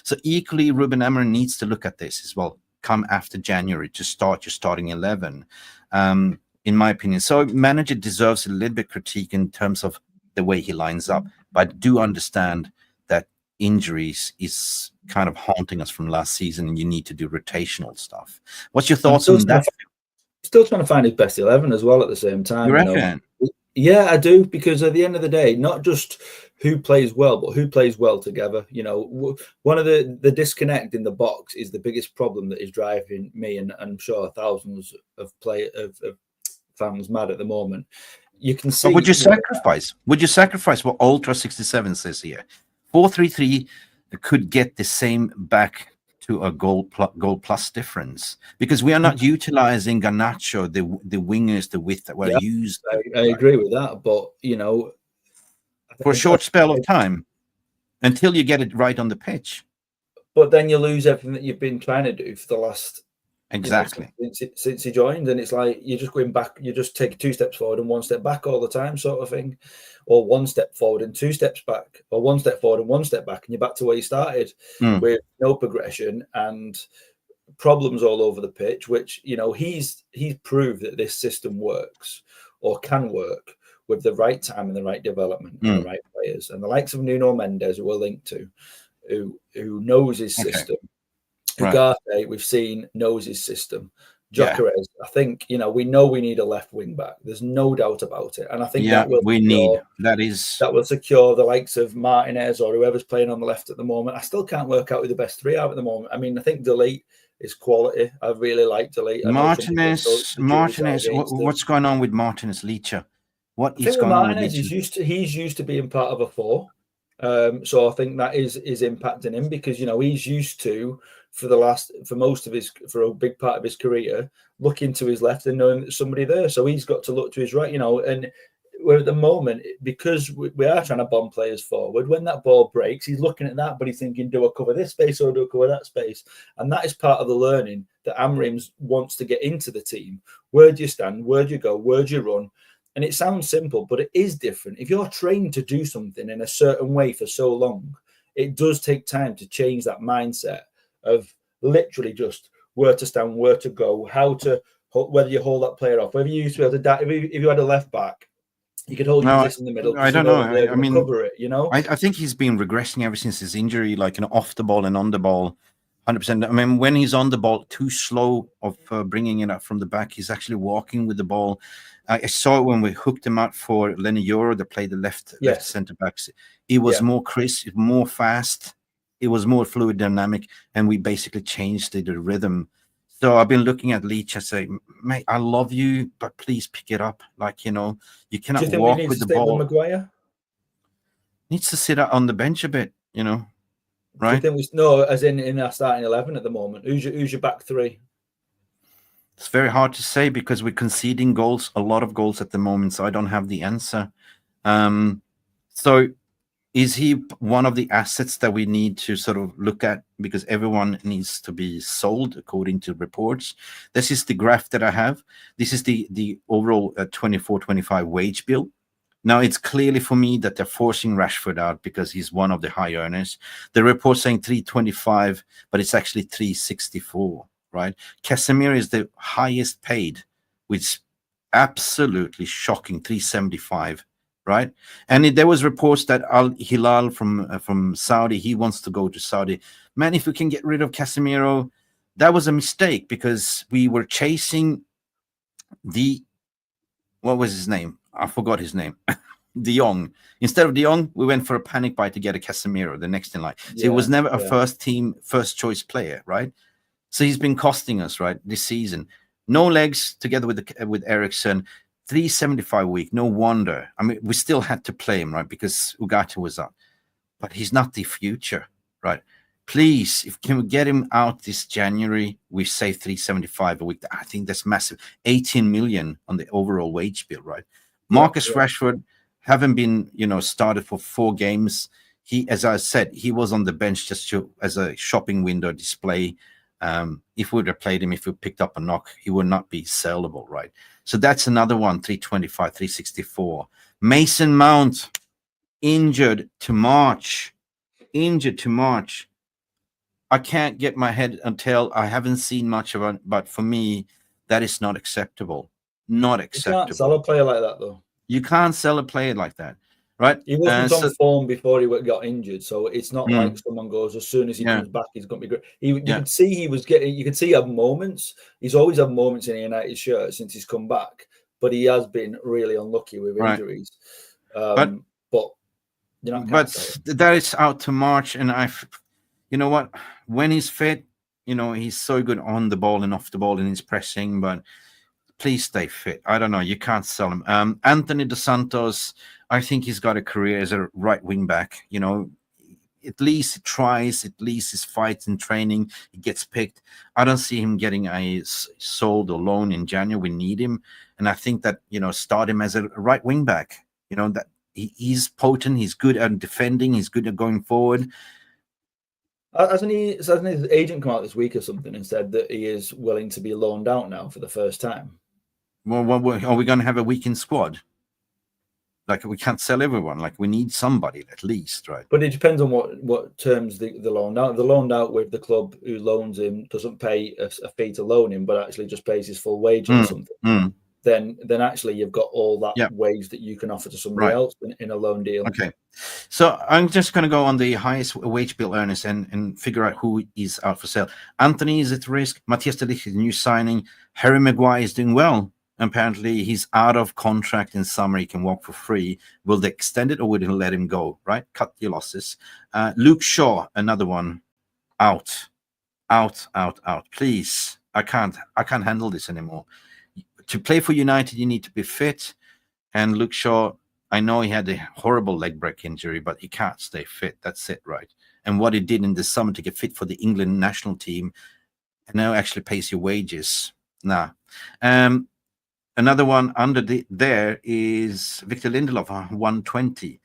So equally, Ruben Amorim needs to look at this as well. Come after January to start your starting 11, in my opinion. So manager deserves a little bit critique in terms of the way he lines up. But I do understand that injuries is kind of haunting us from last season, and you need to do rotational stuff. What's your thoughts on that? Still trying to find his best 11 as well at the same time. You reckon? Yeah, I do, because at the end of the day, not just who plays well, but who plays well together. One of the disconnect in the box is the biggest problem that is driving me, and I'm sure thousands of fans mad at the moment. You can see. But would you sacrifice? Would you sacrifice what Ultra 67 says here? 4-3-3 could get the same back to a goal plus difference, because we are not utilizing Garnacho, the wingers, the width that were used. I agree with that, but for a short spell of time until you get it right on the pitch. But then you lose everything that you've been trying to do for the last since he joined, and it's like you're just going back. You just take 2 steps forward and 1 step back all the time, sort of thing, or 1 step forward and 2 steps back, or 1 step forward and 1 step back, and you're back to where you started with no progression and problems all over the pitch. Which he's proved that this system works or can work with the right time and the right development and the right players, and the likes of Nuno Mendes, who we're linked to, who knows his system. Ugarte, we've seen, knows his system. Gyökeres, I think we know we need a left wing back. There's no doubt about it, and I think that will secure the likes of Martinez or whoever's playing on the left at the moment. I still can't work out who the best 3 are at the moment. I mean, I think Dalot is quality. I really like Dalot. Martinez. What's going on with Martinez, Licha? What is going on with Licha? He's used to being part of a 4. So I think that is impacting him, because he's used to, for a big part of his career, looking to his left and knowing there's somebody there. So he's got to look to his right, and we're at the moment, because we are trying to bomb players forward, when that ball breaks, he's looking at that, but he's thinking, do I cover this space or do I cover that space? And that is part of the learning that Amorim wants to get into the team. Where do you stand? Where do you go? Where do you run? And it sounds simple, but it is different. If you're trained to do something in a certain way for so long, it does take time to change that mindset of literally just where to stand, where to go, whether you hold that player off, whether you used to be able to, if you had a left back, you could hold your position in the middle. I don't know. I mean, cover it, I think he's been regressing ever since his injury, like off the ball and on the ball. 100%. I mean, when he's on the ball, too slow of bringing it up from the back. He's actually walking with the ball. I saw it when we hooked him out for Lenny Euro that played the left centre backs. It was more crisp, more fast. It was more fluid, dynamic, and we basically changed the rhythm. So I've been looking at Leach. I say, mate, I love you, but please pick it up. You cannot walk with the ball. Maguire? needs to sit out on the bench a bit, you know, Do you right? think no, as in our starting 11 at the moment? Who's your back three? It's very hard to say because we're conceding goals, a lot of goals at the moment, so I don't have the answer. So is he one of the assets that we need to sort of look at, because everyone needs to be sold according to reports? This is the graph that I have. This is the overall 24-25 wage bill. Now, it's clearly for me that they're forcing Rashford out because he's one of the high earners. The report saying 325, but it's actually 364, right? Casimiro is the highest paid, which absolutely shocking, 375, right? And there was reports that Al Hilal from Saudi, he wants to go to Saudi. Man, if we can get rid of Casimiro, that was a mistake, because we were chasing what was his name? I forgot his name. De Jong. Instead of De Jong, we went for a panic buy to get a Casemiro, the next in line. So he was never a first choice player, right? So he's been costing us, right, this season. No legs together with Eriksen, 375 a week. No wonder. I mean, we still had to play him, right, because Ugarte was up. But he's not the future, right? Please, if can we get him out this January, we save 375 a week. I think that's massive. 18 million on the overall wage bill, right? Marcus Rashford haven't been, started for 4 games. He, as I said, he was on the bench just as a shopping window display. If we would have played him, if we picked up a knock, he would not be sellable, right? So that's another one, 325, 364. Mason Mount, injured to March. I can't get my head until I haven't seen much of it, but for me, that is not acceptable. Not acceptable. You can't sell a player like that, though. You can't sell a player like that, right? He wasn't on form before he got injured, so it's not like someone goes, as soon as he comes back, he's going to be great. You could see he was getting. You could see he had moments. He's always had moments in a United shirt since he's come back, but he has been really unlucky with injuries. But that is out to March, and you know what? When he's fit, he's so good on the ball and off the ball, and he's pressing. But please stay fit. I don't know. You can't sell him. Anthony Dos Santos, I think he's got a career as a right wing back. At least he tries. At least he fights in training. He gets picked. I don't see him getting sold or loan in January. We need him, and I think that start him as a right wing back. That he's potent. He's good at defending. He's good at going forward. Hasn't his agent come out this week or something and said that he is willing to be loaned out now for the first time? Well, are we going to have a weekend squad? Like, we can't sell everyone. Like, we need somebody at least, right? But it depends on what terms the loaned out. The loaned out with the club who loans him doesn't pay a fee to loan him, but actually just pays his full wage or something. Then actually you've got all that wage that you can offer to somebody else in a loan deal. Okay. So I'm just going to go on the highest wage bill earners and figure out who is out for sale. Anthony is at risk. Matthias de Ligt is a new signing. Harry Maguire is doing well. Apparently he's out of contract in summer. He can walk for free. Will they extend it, or will they let him go? Right? Cut your losses. Luke Shaw, another one, out. Please. I can't handle this anymore. To play for United, you need to be fit. And Luke Shaw, I know he had a horrible leg break injury, but he can't stay fit. That's it, right? And what he did in the summer to get fit for the England national team, and now actually pays your wages. Nah. Another one under there is Victor Lindelof, 120.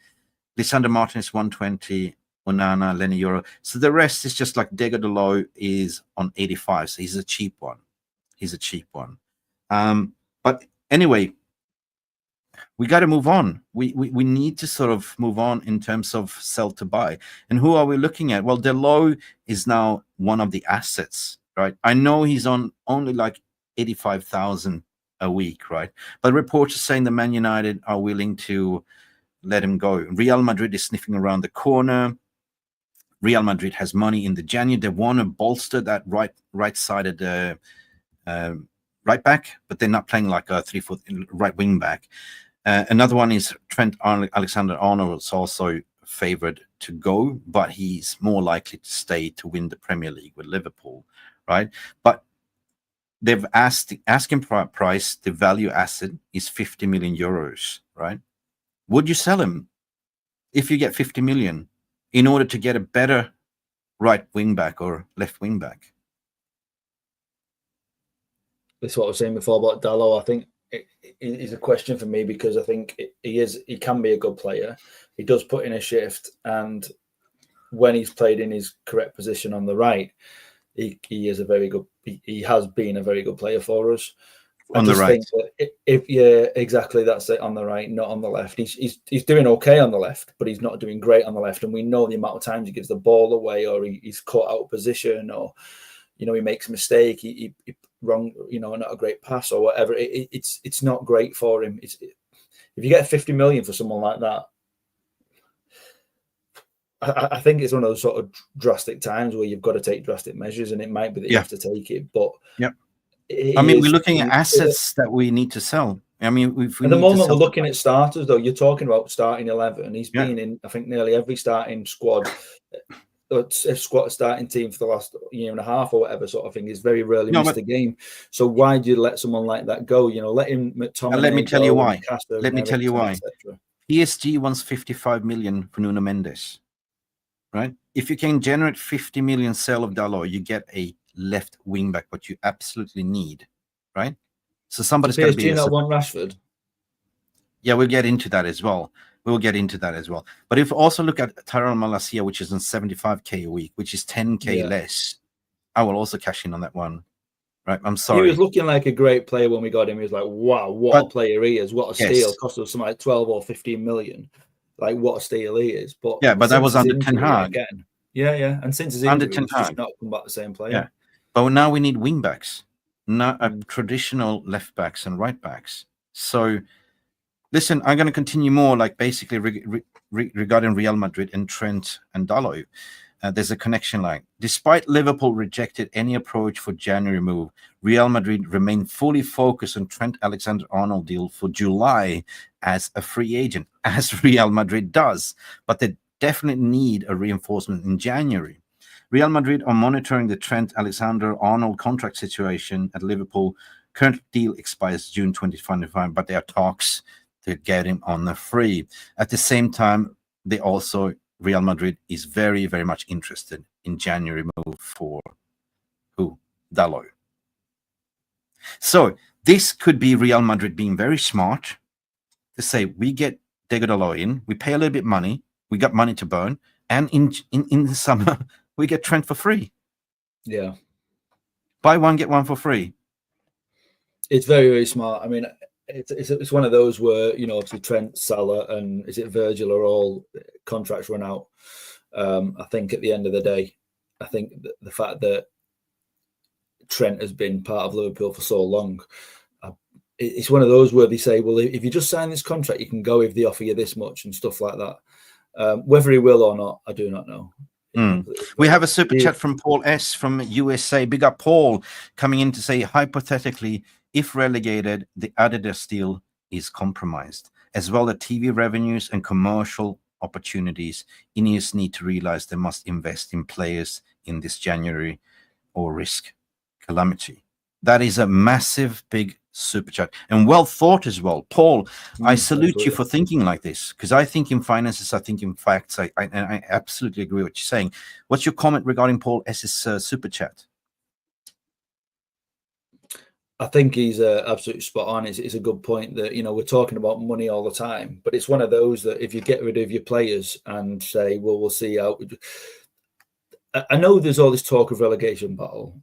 Lisandro Martinez, 120. Onana, Lenny Euro. So the rest is just like Diego Dalot is on 85. So he's a cheap one. But anyway, we got to move on. We need to sort of move on in terms of sell to buy. And who are we looking at? Well, Dalot is now one of the assets, right? I know he's on only like 85,000 a week, right? But reports are saying the Man United are willing to let him go. Real Madrid is sniffing around the corner. Real Madrid has money in the January. They want to bolster that right-sided right back, but they're not playing like a 3-4 right wing back. Another one is Trent Alexander-Arnold is also favored to go, but he's more likely to stay to win the Premier League with Liverpool, right? But they've asked the asking price, the value asset is 50 million euros, right? Would you sell him? if you get 50 million in order to get a better right wing back or left wing back? This is what I was saying before about Dalot. I think it is a question for me because I think he can be a good player. He does put in a shift, and when he's played in his correct position on the right, he is a very good. He has been a very good player for us. On the right, yeah, exactly. That's it. On the right, not on the left. He's doing okay on the left, but he's not doing great on the left. And we know the amount of times he gives the ball away, or he's caught out of position, or he makes a mistake. He wrong, not a great pass or whatever. It's not great for him. If you get 50 million for someone like that, I think it's one of those sort of drastic times where you've got to take drastic measures, and it might be that you have to take it. But I mean, we're looking at assets that we need to sell. I mean, at the moment we're looking at starters, though. You're talking about starting 11. He's been in, I think, nearly every starting squad, starting team for the last year and a half or whatever sort of thing. He's very rarely missed a game. So why do you let someone like that go? Let him. Let me tell you why. Let me tell you why. PSG wants 55 million for Nuno Mendes. Right? If you can generate 50 million sale of Dalot, you get a left wing back, what you absolutely need, right? So somebody's going to be. Do you not want Rashford? Yeah, we'll get into that as well. But if you also look at Tyrone Malacia, which is on 75k a week, which is 10k less, I will also cash in on that one. Right? I'm sorry. He was looking like a great player when we got him. He was like, wow, what a player he is! What a steal! Cost us something like 12 or 15 million. Like what a steal he is. But but that was under Ten Hag. Again. Yeah. And since his injury, he's just not come back the same player. Yeah. But now we need wing backs, not traditional left backs and right backs. So, listen, I'm going to continue more like basically regarding Real Madrid and Trent and Dalot. There's a connection line. Despite Liverpool rejected any approach for January move, Real Madrid remained fully focused on Trent Alexander-Arnold deal for July as a free agent, as Real Madrid does. But they definitely need a reinforcement in January. Real Madrid are monitoring the Trent Alexander-Arnold contract situation at Liverpool. Current deal expires June 2025, but there are talks to get him on the free. At the same time, Real Madrid is very, very much interested in January move for Dalot. So this could be Real Madrid being very smart to say, we get Dalot in, we pay a little bit money, we got money to burn, and in the summer, we get Trent for free. Yeah. Buy one, get one for free. It's very, very smart. I mean, it's one of those where, obviously Trent, Salah, and is it Virgil are all contracts run out. I think at the end of the day, I think the fact that Trent has been part of Liverpool for so long, it's one of those where they say, well, if you just sign this contract, you can go if they offer you this much and stuff like that. Whether he will or not, I do not know. We have a super chat from Paul S from USA. Big up Paul, coming in to say, hypothetically, if relegated, the Adidas deal is compromised. As well, the TV revenues and commercial opportunities, Ineos need to realize they must invest in players in this January or risk calamity. That is a massive, big super chat, and well thought as well. Paul, I salute you for thinking like this, because I think in finances, I think in facts. I absolutely agree with what you're saying. What's your comment regarding Paul S's super chat? I think he's absolutely spot on. It's a good point that, we're talking about money all the time, but it's one of those that if you get rid of your players and say, well, we'll see how. I know there's all this talk of relegation battle,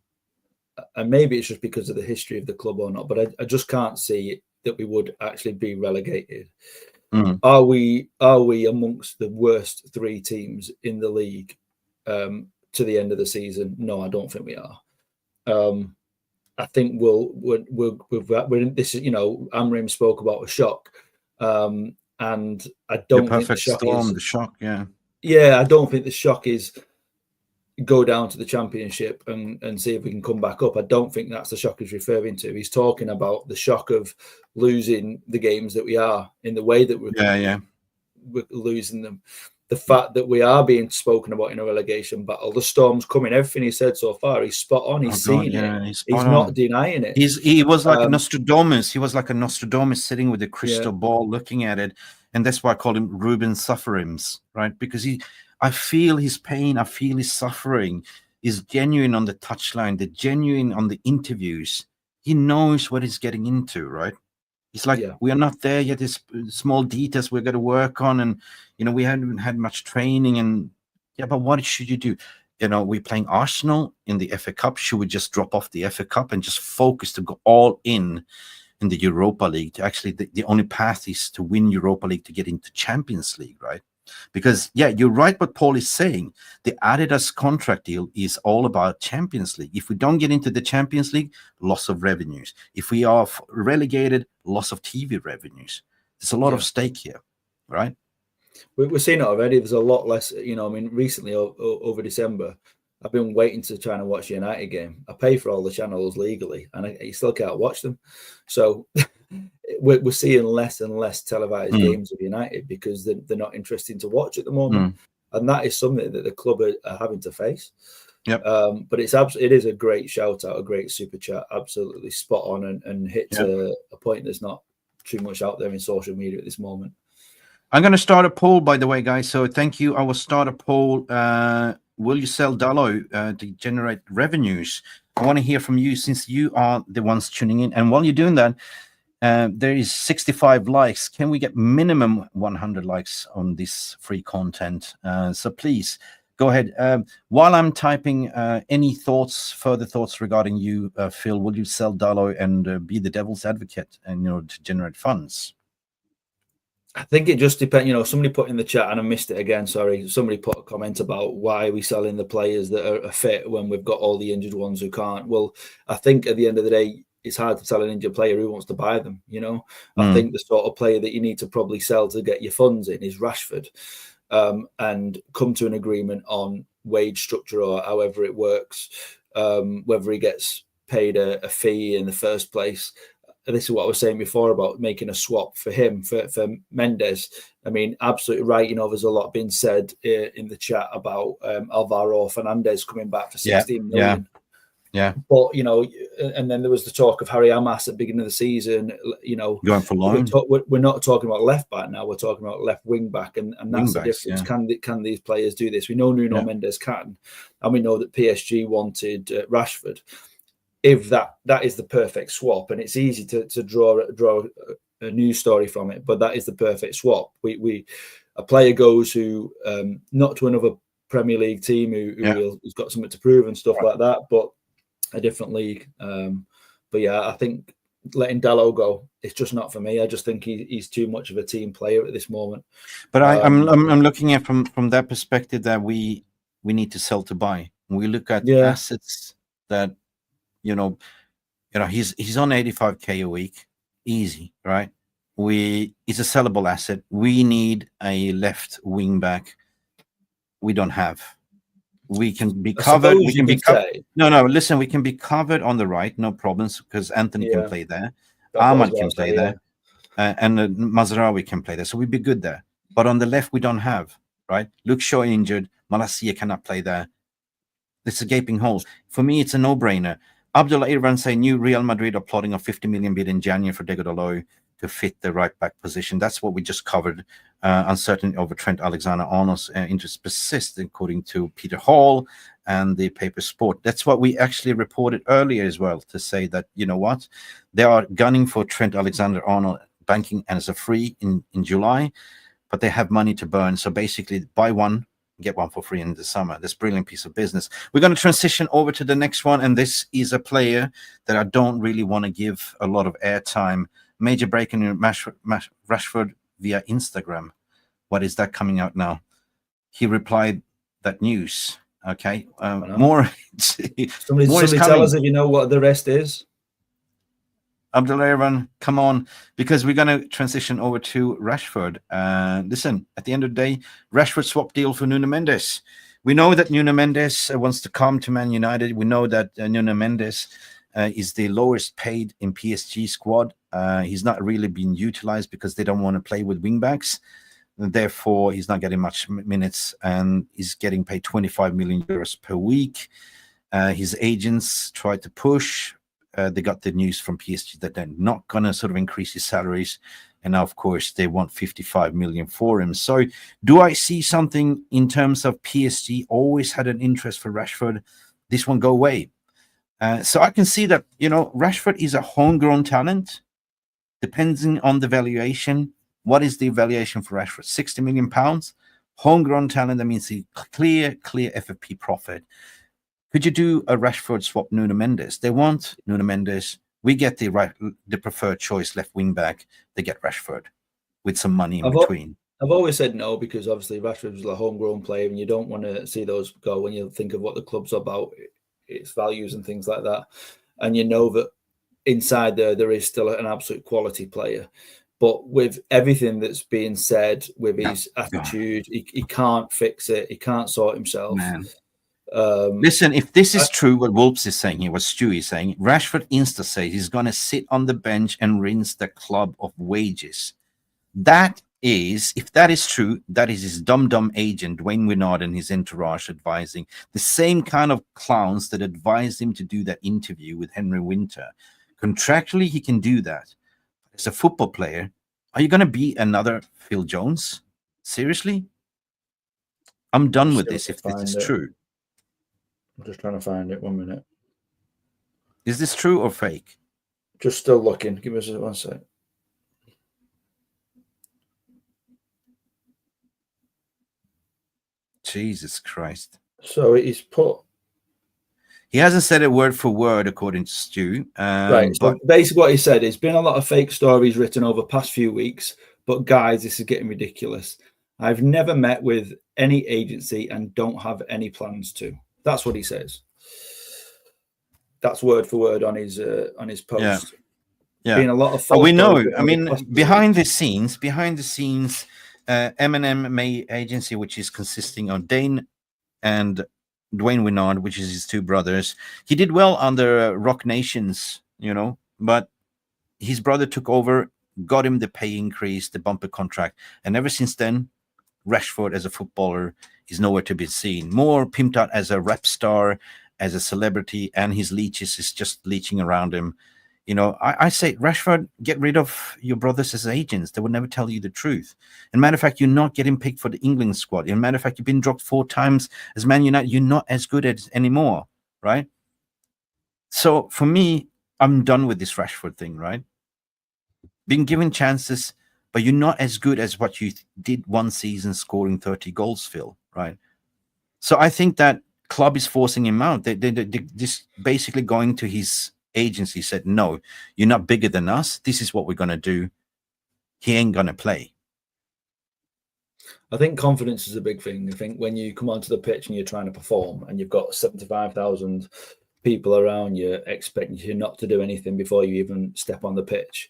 and maybe it's just because of the history of the club or not, but I just can't see that we would actually be relegated. Are we amongst the worst three teams in the league to the end of the season? No, I don't think we are. I think we're in this. Amorim spoke about a shock, and I don't think the shock is the shock. Yeah, I don't think the shock is go down to the Championship and see if we can come back up. I don't think that's the shock he's referring to. He's talking about the shock of losing the games that we are in the way that we're losing them. The fact that we are being spoken about in a relegation battle, the storm's coming. Everything he said so far, he's spot on. He's seen it. He's not denying it. He was like a Nostradamus. He was like a Nostradamus sitting with a crystal ball, looking at it. and that's why I call him Ruben Sufferims, right? Because I feel his pain, I feel his suffering is genuine on the touchline, the genuine on the interviews. He knows what he's getting into, right? It's like, we are not there yet. There's small details we're going to work on, and we haven't had much training. And but what should you do? We're playing Arsenal in the FA Cup. Should we just drop off the FA Cup and just focus to go all in the Europa League? Actually, the only path is to win Europa League to get into Champions League, right? Because you're right what Paul is saying. The Adidas contract deal is all about Champions League. If we don't get into the Champions League, loss of revenues. If we are relegated, loss of TV revenues. There's a lot of stake here, right? We're seeing it already. There's a lot less, I mean, recently over December, I've been waiting to try and watch the United game. I pay for all the channels legally, and I still can't watch them. So we're seeing less and less televised games of United because they're not interesting to watch at the moment, and that is something that the club are having to face. But it is a great shout out, a great super chat, absolutely spot on, and hits a point that's not too much out there in social media at this moment. I'm going to start a poll, by the way, guys. So thank you. I will start a poll. Will you sell Dalot to generate revenues? I want to hear from you, since you are the ones tuning in. And while you're doing that, there is 65 likes. Can we get minimum 100 likes on this free content? So please go ahead. While I'm typing, any further thoughts regarding you, Phil? Will you sell Dalot and be the devil's advocate in order to generate funds? I think it just depends. Somebody put in the chat, and I missed it again, sorry. Somebody put a comment about why are we selling the players that are fit when we've got all the injured ones who can't. Well, I think at the end of the day, it's hard to sell an injured player who wants to buy them. I think the sort of player that you need to probably sell to get your funds in is Rashford, and come to an agreement on wage structure or however it works, whether he gets paid a fee in the first place. This is what I was saying before about making a swap for him, for Mendes. I mean, absolutely right. There's a lot being said in the chat about Alvaro Fernandez coming back for 16 million. Yeah. But, and then there was the talk of Harry Amas at the beginning of the season, going for loan. We're not talking about left back now. We're talking about left wing back. And that's the difference. Can these players do this? We know Nuno Mendes can. And we know that PSG wanted Rashford. If that is the perfect swap, and it's easy to draw a news story from it, but that is the perfect swap. A player goes who not to another Premier League team who's got something to prove and stuff like that, but a different league. But I think letting Dalot go, it's just not for me. I just think he's too much of a team player at this moment. But I'm looking at from that perspective that we need to sell to buy. We look at assets that. He's on 85k a week, easy, right? It's a sellable asset. We need a left wing back. We don't have. We can be covered. We can be covered. No. Listen, we can be covered on the right, no problems, because Anthony can play there, Ahmad can play there, and Mazraoui can play there. So we'd be good there. But on the left, we don't have, right? Luke Shaw injured. Malacia cannot play there. It's a gaping hole. For me, it's a no-brainer. Abdullah Irvan saying new Real Madrid are plotting a 50 million bid in January for Diego Dalot to fit the right back position. That's what we just covered. Uncertainty over Trent Alexander-Arnold's interest persists, according to Peter Hall and the paper Sport. That's what we actually reported earlier as well, to say that, they are gunning for Trent Alexander-Arnold, banking as a free in July, but they have money to burn. So basically, buy one, get one for free in the summer. This brilliant piece of business. We're going to transition over to the next one, and this is a player that I don't really want to give a lot of airtime. Major break in Rashford via Instagram. What is that coming out now? He replied that news. Okay, more. Somebody tell us if you know what the rest is. Abdullah Irvan, come on, because we're going to transition over to Rashford. Listen, at the end of the day, Rashford swap deal for Nuno Mendes. We know that Nuno Mendes wants to come to Man United. We know that Nuno Mendes is the lowest paid in PSG squad. He's not really been utilized because they don't want to play with wingbacks. Therefore, he's not getting much minutes, and he's getting paid 25 million euros per week. His agents tried to push. They got the news from PSG that they're not going to sort of increase his salaries And now, of course, they want 55 million for him. So do I see something in terms of PSG always had an interest for Rashford? This one go away. So I can see that, Rashford is a homegrown talent, depending on the valuation. What is the valuation for Rashford? 60 million pounds. Homegrown talent, that means a clear FFP profit. Could you do a Rashford swap Nuno Mendes? They want Nuno Mendes. We get the preferred choice left wing back. They get Rashford with some money in between. I've always said no, because obviously Rashford was a homegrown player, and you don't want to see those go when you think of what the club's about, its values and things like that. And you know that inside there is still an absolute quality player. But with everything that's being said, with his attitude, he can't fix it. He can't sort himself. Man. Listen, if this is true, what Wolves is saying here, what Stu is saying, Rashford Insta says he's going to sit on the bench and rinse the club of wages. That is, if that is true, that is his dumb agent, Dwayne Winnard, and his entourage advising. The same kind of clowns that advised him to do that interview with Henry Winter. Contractually, he can do that. As a football player, are you going to be another Phil Jones? Seriously? I'm done with this if this is true. I'm just trying to find it. 1 minute. Is this true or fake? Just still looking. Give us 1 sec. Jesus Christ. So he's put... He hasn't said it word for word, according to Stu. Right. So basically what he said is, been a lot of fake stories written over the past few weeks, but guys, this is getting ridiculous. I've never met with any agency and don't have any plans to. That's what he says. That's word for word on his post. Yeah. Being a lot of we know. I mean, behind the scenes, M&M May agency, which is consisting of Dane and Dwayne Winnard, which is his two brothers. He did well under Rock Nations, but his brother took over, got him the pay increase, the bumper contract, and ever since then, Rashford as a footballer is nowhere to be seen. More pimped out as a rap star, as a celebrity, and his leeches is just leeching around him. I say, Rashford, get rid of your brothers as agents. They would never tell you the truth. And matter of fact, you're not getting picked for the England squad. And matter of fact, you've been dropped 4 times as Man United. You're not as good at anymore, right? So for me, I'm done with this Rashford thing, right? Being given chances, but you're not as good as what you did one season scoring 30 goals, Phil, right? So I think that club is forcing him out. They just basically going to his agency, said, no, you're not bigger than us. This is what we're going to do. He ain't going to play. I think confidence is a big thing. I think when you come onto the pitch and you're trying to perform and you've got 75,000 people around you expecting you not to do anything before you even step on the pitch,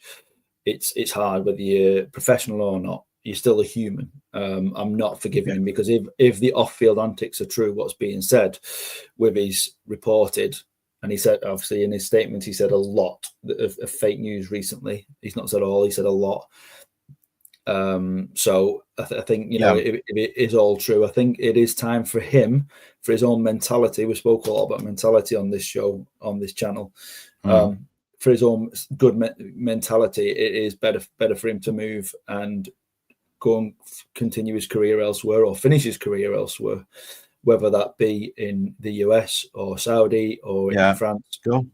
it's hard whether you're professional or not. You're still a human. I'm not forgiving him, because if the off-field antics are true, what's being said with his reported, and he said, obviously in his statement, he said a lot of fake news recently. He's not said all, he said a lot. So I think, if it is all true, I think it is time for him, for his own mentality. We spoke a lot about mentality on this show, on this channel. For his own good mentality, it is better for him to move and go and continue his career elsewhere, or finish his career elsewhere, whether that be in the US or Saudi or in France. Go.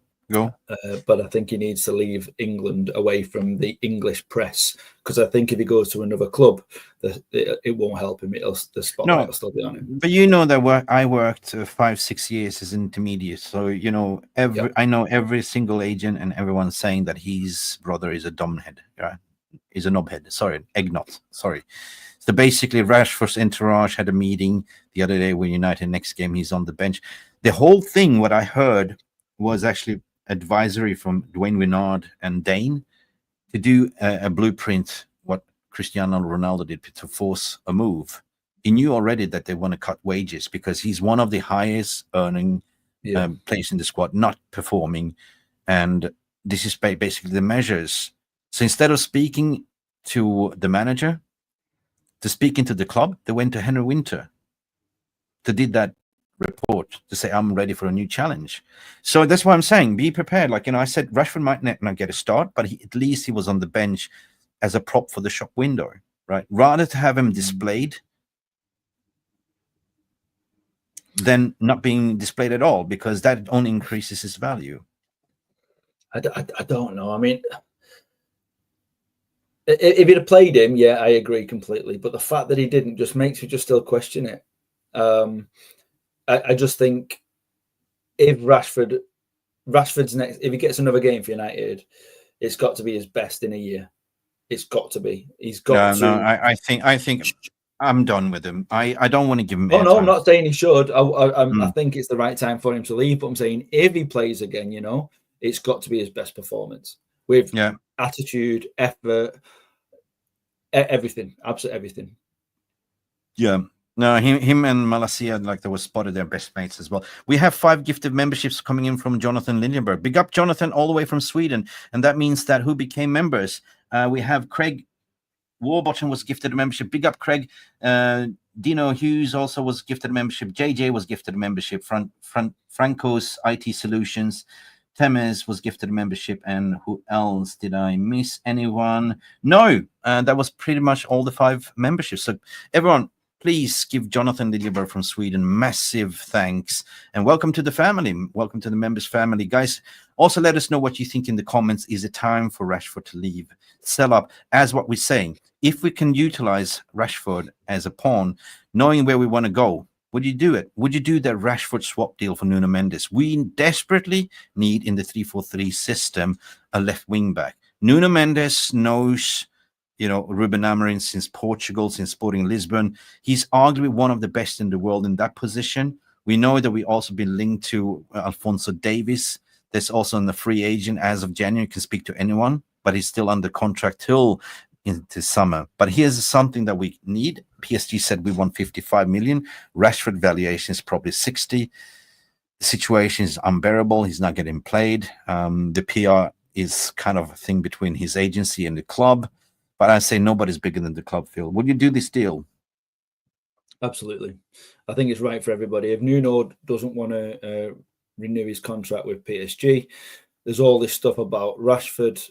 But I think he needs to leave England away from the English press, because I think if he goes to another club, it won't help him. The spotlight will still be on him. But that I worked 5-6 years as intermediate, so I know every single agent, and everyone's saying that his brother is a dumbhead, right? Is a knobhead. Sorry, eggnot. Sorry. So basically, Rashford's entourage had a meeting the other day with United. Next game, he's on the bench. The whole thing, what I heard, was actually advisory from Dwayne Winnard and Dane to do a blueprint, what Cristiano Ronaldo did, to force a move. He knew already that they want to cut wages, because he's one of the highest earning players in the squad, not performing. And this is basically the measures. So instead of speaking to the manager, to speaking to the club, they went to Henry Winter to did that report to say, I'm ready for a new challenge. So that's why I'm saying, be prepared. I said, Rashford might not get a start, but at least he was on the bench as a prop for the shop window, right? Rather to have him displayed than not being displayed at all, because that only increases his value. I don't know. I mean, if he'd have played him, yeah, I agree completely. But the fact that he didn't just makes me just still question it. I just think if Rashford's next, if he gets another game for United, it's got to be his best in a year. It's got to be. He's got to. No, I think I'm done with him. I don't want to give him. Oh no, I'm not saying he should. I Mm. think it's the right time for him to leave. But I'm saying if he plays again, you know, it's got to be his best performance with attitude, effort, everything, absolutely everything. Yeah. No, him and Malacia, like, they were spotted their best mates as well. We have 5 gifted memberships coming in from Jonathan Lindenberg. Big up, Jonathan, all the way from Sweden. And that means that who became members? We have Craig Warbottom was gifted a membership. Big up, Craig. Dino Hughes also was gifted a membership. JJ was gifted a membership. Franco's IT Solutions. Temes was gifted a membership. And who else? Did I miss anyone? No, that was pretty much all the 5 memberships. So everyone, please give Jonathan Liljeberg from Sweden massive thanks. And welcome to the family. Welcome to the members family. Guys, also let us know what you think in the comments. Is it time for Rashford to leave? Sell up, as what we're saying. If we can utilize Rashford as a pawn, knowing where we want to go, would you do it? Would you do that Rashford swap deal for Nuno Mendes? We desperately need, in the 3-4-3 system, a left wing back. Nuno Mendes knows, you know, Ruben Amorim since Portugal, since Sporting Lisbon. He's arguably one of the best in the world in that position. We know that we also been linked to Alphonso Davies. There's also a free agent as of January, can speak to anyone, but he's still under contract till into summer. But here's something that we need. PSG said we want 55 million. Rashford valuation is probably 60. The situation is unbearable. He's not getting played. The PR is kind of a thing between his agency and the club. But I say nobody's bigger than the club, Phil. Would you do this deal? Absolutely. I think it's right for everybody. If Nuno doesn't want to renew his contract with PSG, there's all this stuff about Rashford.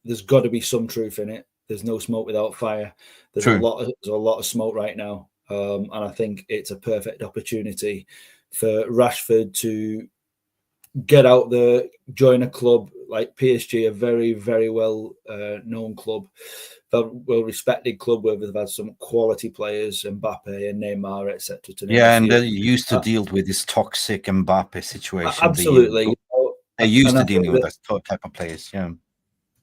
There's got to be some truth in it. There's no smoke without fire. There's a lot of smoke right now. And I think it's a perfect opportunity for Rashford to get out there, join a club like PSG, a very, very well known club, a well-respected club where they've had some quality players, Mbappe and Neymar, etc. Yeah, and they used to deal with this toxic Mbappe situation. Absolutely. They're used to dealing with that type of players, yeah.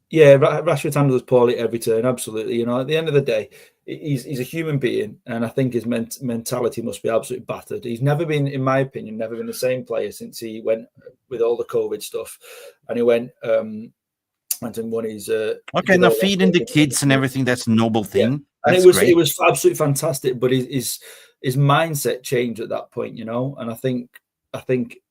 Yeah, Rashford handles poorly every turn, absolutely. You know, at the end of the day, he's a human being, and I think his mentality must be absolutely battered. He's never been, in my opinion, never been the same player since he went with all the COVID stuff, and he went and won his. Okay, now feeding the kids and everything, that's a noble thing. Yeah. And it was absolutely fantastic, but his mindset changed at that point, you know, and I think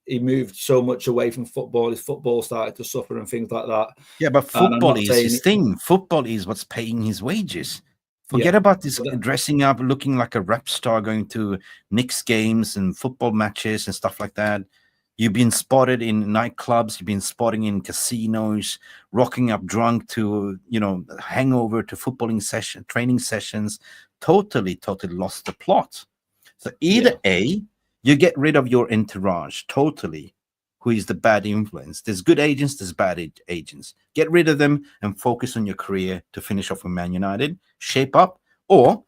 he moved so much away from football. His football started to suffer and things like that. Yeah, but football is his thing. Football is what's paying his wages. Forget about this dressing up, looking like a rap star, going to Knicks games and football matches and stuff like that. You've been spotted in nightclubs. You've been spotting in casinos, rocking up drunk to, you know, hangover to footballing training sessions. Totally lost the plot. So either A, you get rid of your entourage totally, who is the bad influence. There's good agents, there's bad agents. Get rid of them and focus on your career to finish off with Man United, shape up, or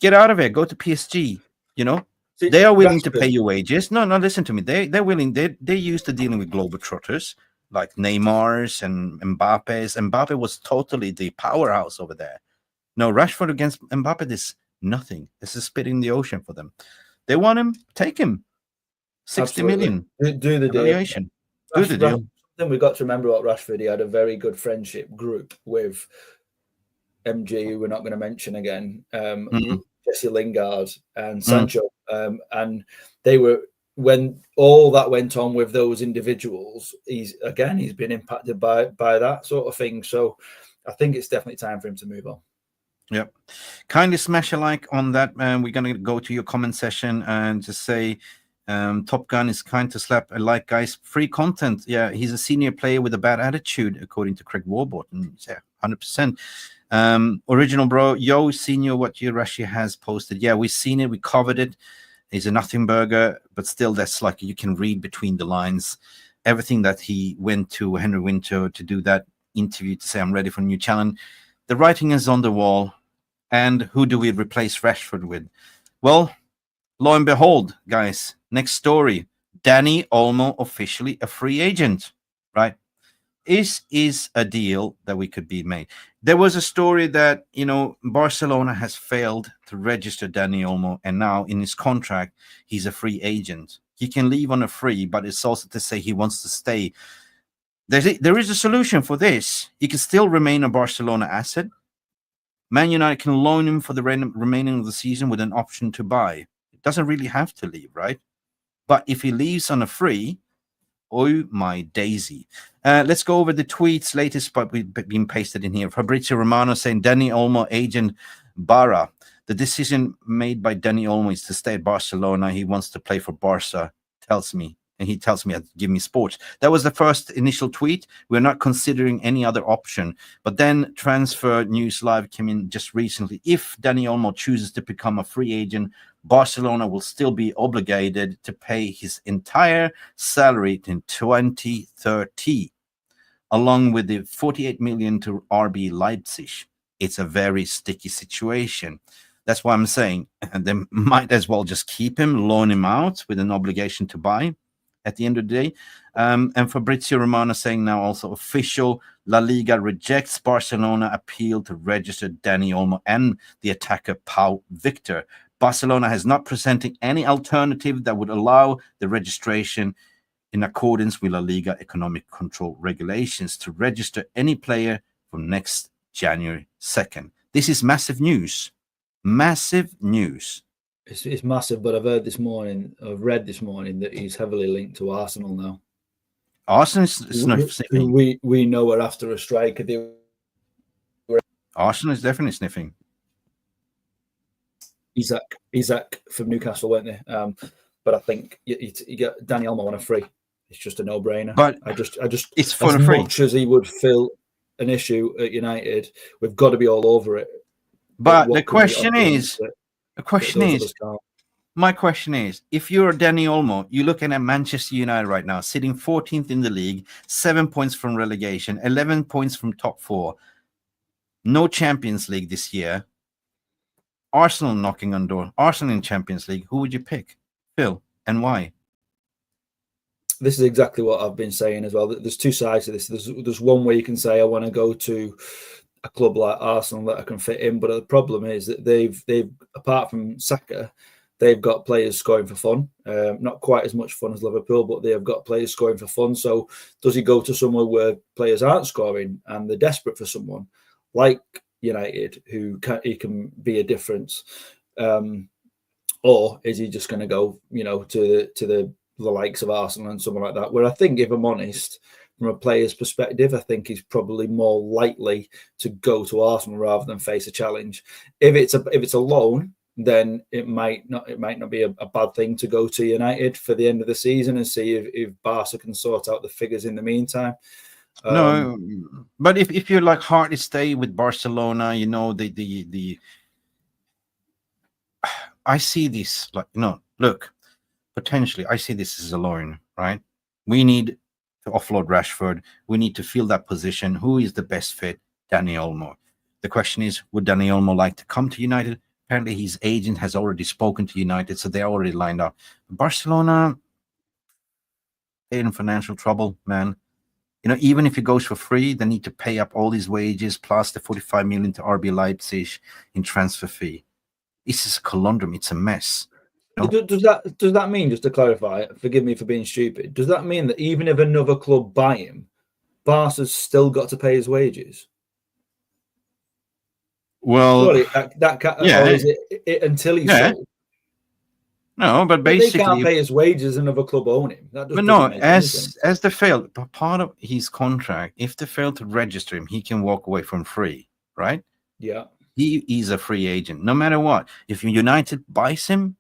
get out of it, go to PSG. You know, they are willing to pay your wages. No, listen to me. They're willing. They're used to dealing with globetrotters like Neymar's and Mbappe's. Mbappe was totally the powerhouse over there. No, Rashford against Mbappe, there's nothing. This is spit in the ocean for them. They want him, take him. 60 million. Do the valuation. Do the deal. Then we've got to remember about Rashford. He had a very good friendship group with MG, who we're not going to mention again, Jesse Lingard and Sancho. And they were, when all that went on with those individuals, he's been impacted by that sort of thing. So I think it's definitely time for him to move on. Yep. Kindly smash a like on that, man. We're going to go to your comment session and just say, Top Gun is kind to slap a like, guys. Free content. Yeah, he's a senior player with a bad attitude, according to Craig Warburton. Yeah, 100%. Original bro, yo, senior, what Rashi has posted. Yeah, we've seen it. We covered it. He's a nothing burger, but still, that's like you can read between the lines. Everything that he went to Henry Winter to do that interview to say, I'm ready for a new challenge. The writing is on the wall. And who do we replace Rashford with? Well, lo and behold, guys, next story. Dani Olmo officially a free agent, right? Is a deal that we could be made. There was a story that, Barcelona has failed to register Dani Olmo, and now in his contract, he's a free agent. He can leave on a free, but it's also to say he wants to stay. There is a solution for this. He can still remain a Barcelona asset. Man United can loan him for the remaining of the season with an option to buy. It doesn't really have to leave, right? But if he leaves on a free, oh my daisy. Let's go over the tweets latest, but we've been pasted in here. Fabrizio Romano saying Dani Olmo agent Barra. The decision made by Dani Olmo is to stay at Barcelona. He wants to play for Barca, tells me. And he tells me, give me sports. That was the first initial tweet. We're not considering any other option. But then Transfer News Live came in just recently. If Dani Olmo chooses to become a free agent, Barcelona will still be obligated to pay his entire salary in 2030, along with the 48 million to RB Leipzig. It's a very sticky situation. That's why I'm saying they might as well just keep him, loan him out with an obligation to buy at the end of the day. And Fabrizio Romano saying now also official, La Liga rejects Barcelona appeal to register Dani Olmo and the attacker Pau Victor. Barcelona has not presented any alternative that would allow the registration in accordance with La Liga economic control regulations to register any player from next January 2nd. This is massive news. Massive news. It's massive, but I've read this morning that he's heavily linked to Arsenal now. Arsenal is not sniffing. We know we're after a striker. Arsenal is definitely sniffing. Isaac from Newcastle, weren't they? But I think you get Dani Olmo on a free. It's just a no-brainer. But I just it's for a free. As much as he would fill an issue at United, we've got to be all over it. But my question is, if you're Dani Olmo, you're looking at Manchester United right now, sitting 14th in the league, 7 points from relegation, 11 points from top 4, no Champions League this year. Arsenal knocking on door. Arsenal in Champions League. Who would you pick, Phil, and why? This is exactly what I've been saying as well. There's two sides to this. There's one way you can say I want to go to a club like Arsenal that I can fit in, but the problem is that they've apart from Saka, they've got players scoring for fun. Not quite as much fun as Liverpool, but they have got players scoring for fun. So does he go to somewhere where players aren't scoring and they're desperate for someone like United who can be a difference, or is he just going to go, to the likes of Arsenal and someone like that? Where I think, if I'm honest, from a player's perspective, I think he's probably more likely to go to Arsenal rather than face a challenge. If it's a loan, then it might not be a bad thing to go to United for the end of the season and see if Barca can sort out the figures in the meantime. No, but if you're like hard to stay with Barcelona, the I see this potentially I see this as a loan, right? We need to offload Rashford. We need to fill that position. Who is the best fit? Dani Olmo. The question is, would Dani Olmo like to come to United? Apparently his agent has already spoken to United, so they're already lined up. Barcelona, they're in financial trouble, man. Even if he goes for free, they need to pay up all these wages plus the 45 million to RB Leipzig in transfer fee. This is a conundrum. It's a mess. Does that mean, just to clarify, forgive me for being stupid, does that mean that even if another club buy him, Barca's still got to pay his wages? Well, surely or is it until he's sold? No, but basically, they can't pay his wages. Another club own him. That but no, as they failed, part of his contract, if they fail to register him, he can walk away from free, right? Yeah, he is a free agent, no matter what. If United buys him,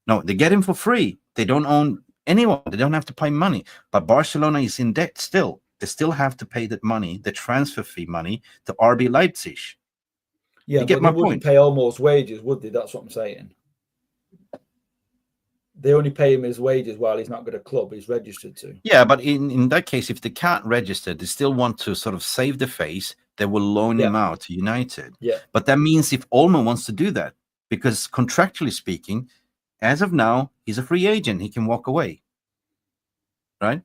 no, they get him for free. They don't own anyone. They don't have to pay money. But Barcelona is in debt still. They still have to pay that money, the transfer fee money, to RB Leipzig. Yeah, you get but my they wouldn't point. pay Olmo's wages, would they? That's what I'm saying. They only pay him his wages while he's not got a club he's registered to. Yeah, but in that case, if they can't register, they still want to sort of save the face. They will loan him out to United. Yeah. But that means if Olmo wants to do that, because contractually speaking, as of now, he's a free agent. He can walk away. Right?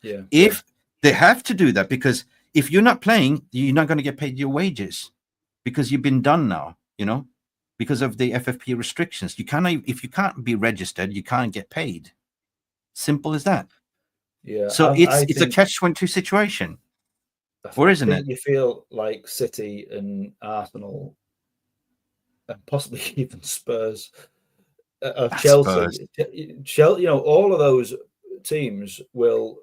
Yeah. If they have to do that, because if you're not playing, you're not going to get paid your wages because you've been done now, because of the FFP restrictions. You can't, if you can't be registered, you can't get paid. Simple as that. Yeah. So it's a catch-22 situation. Or isn't it? You feel like City and Arsenal and possibly even Spurs, Chelsea, all of those teams will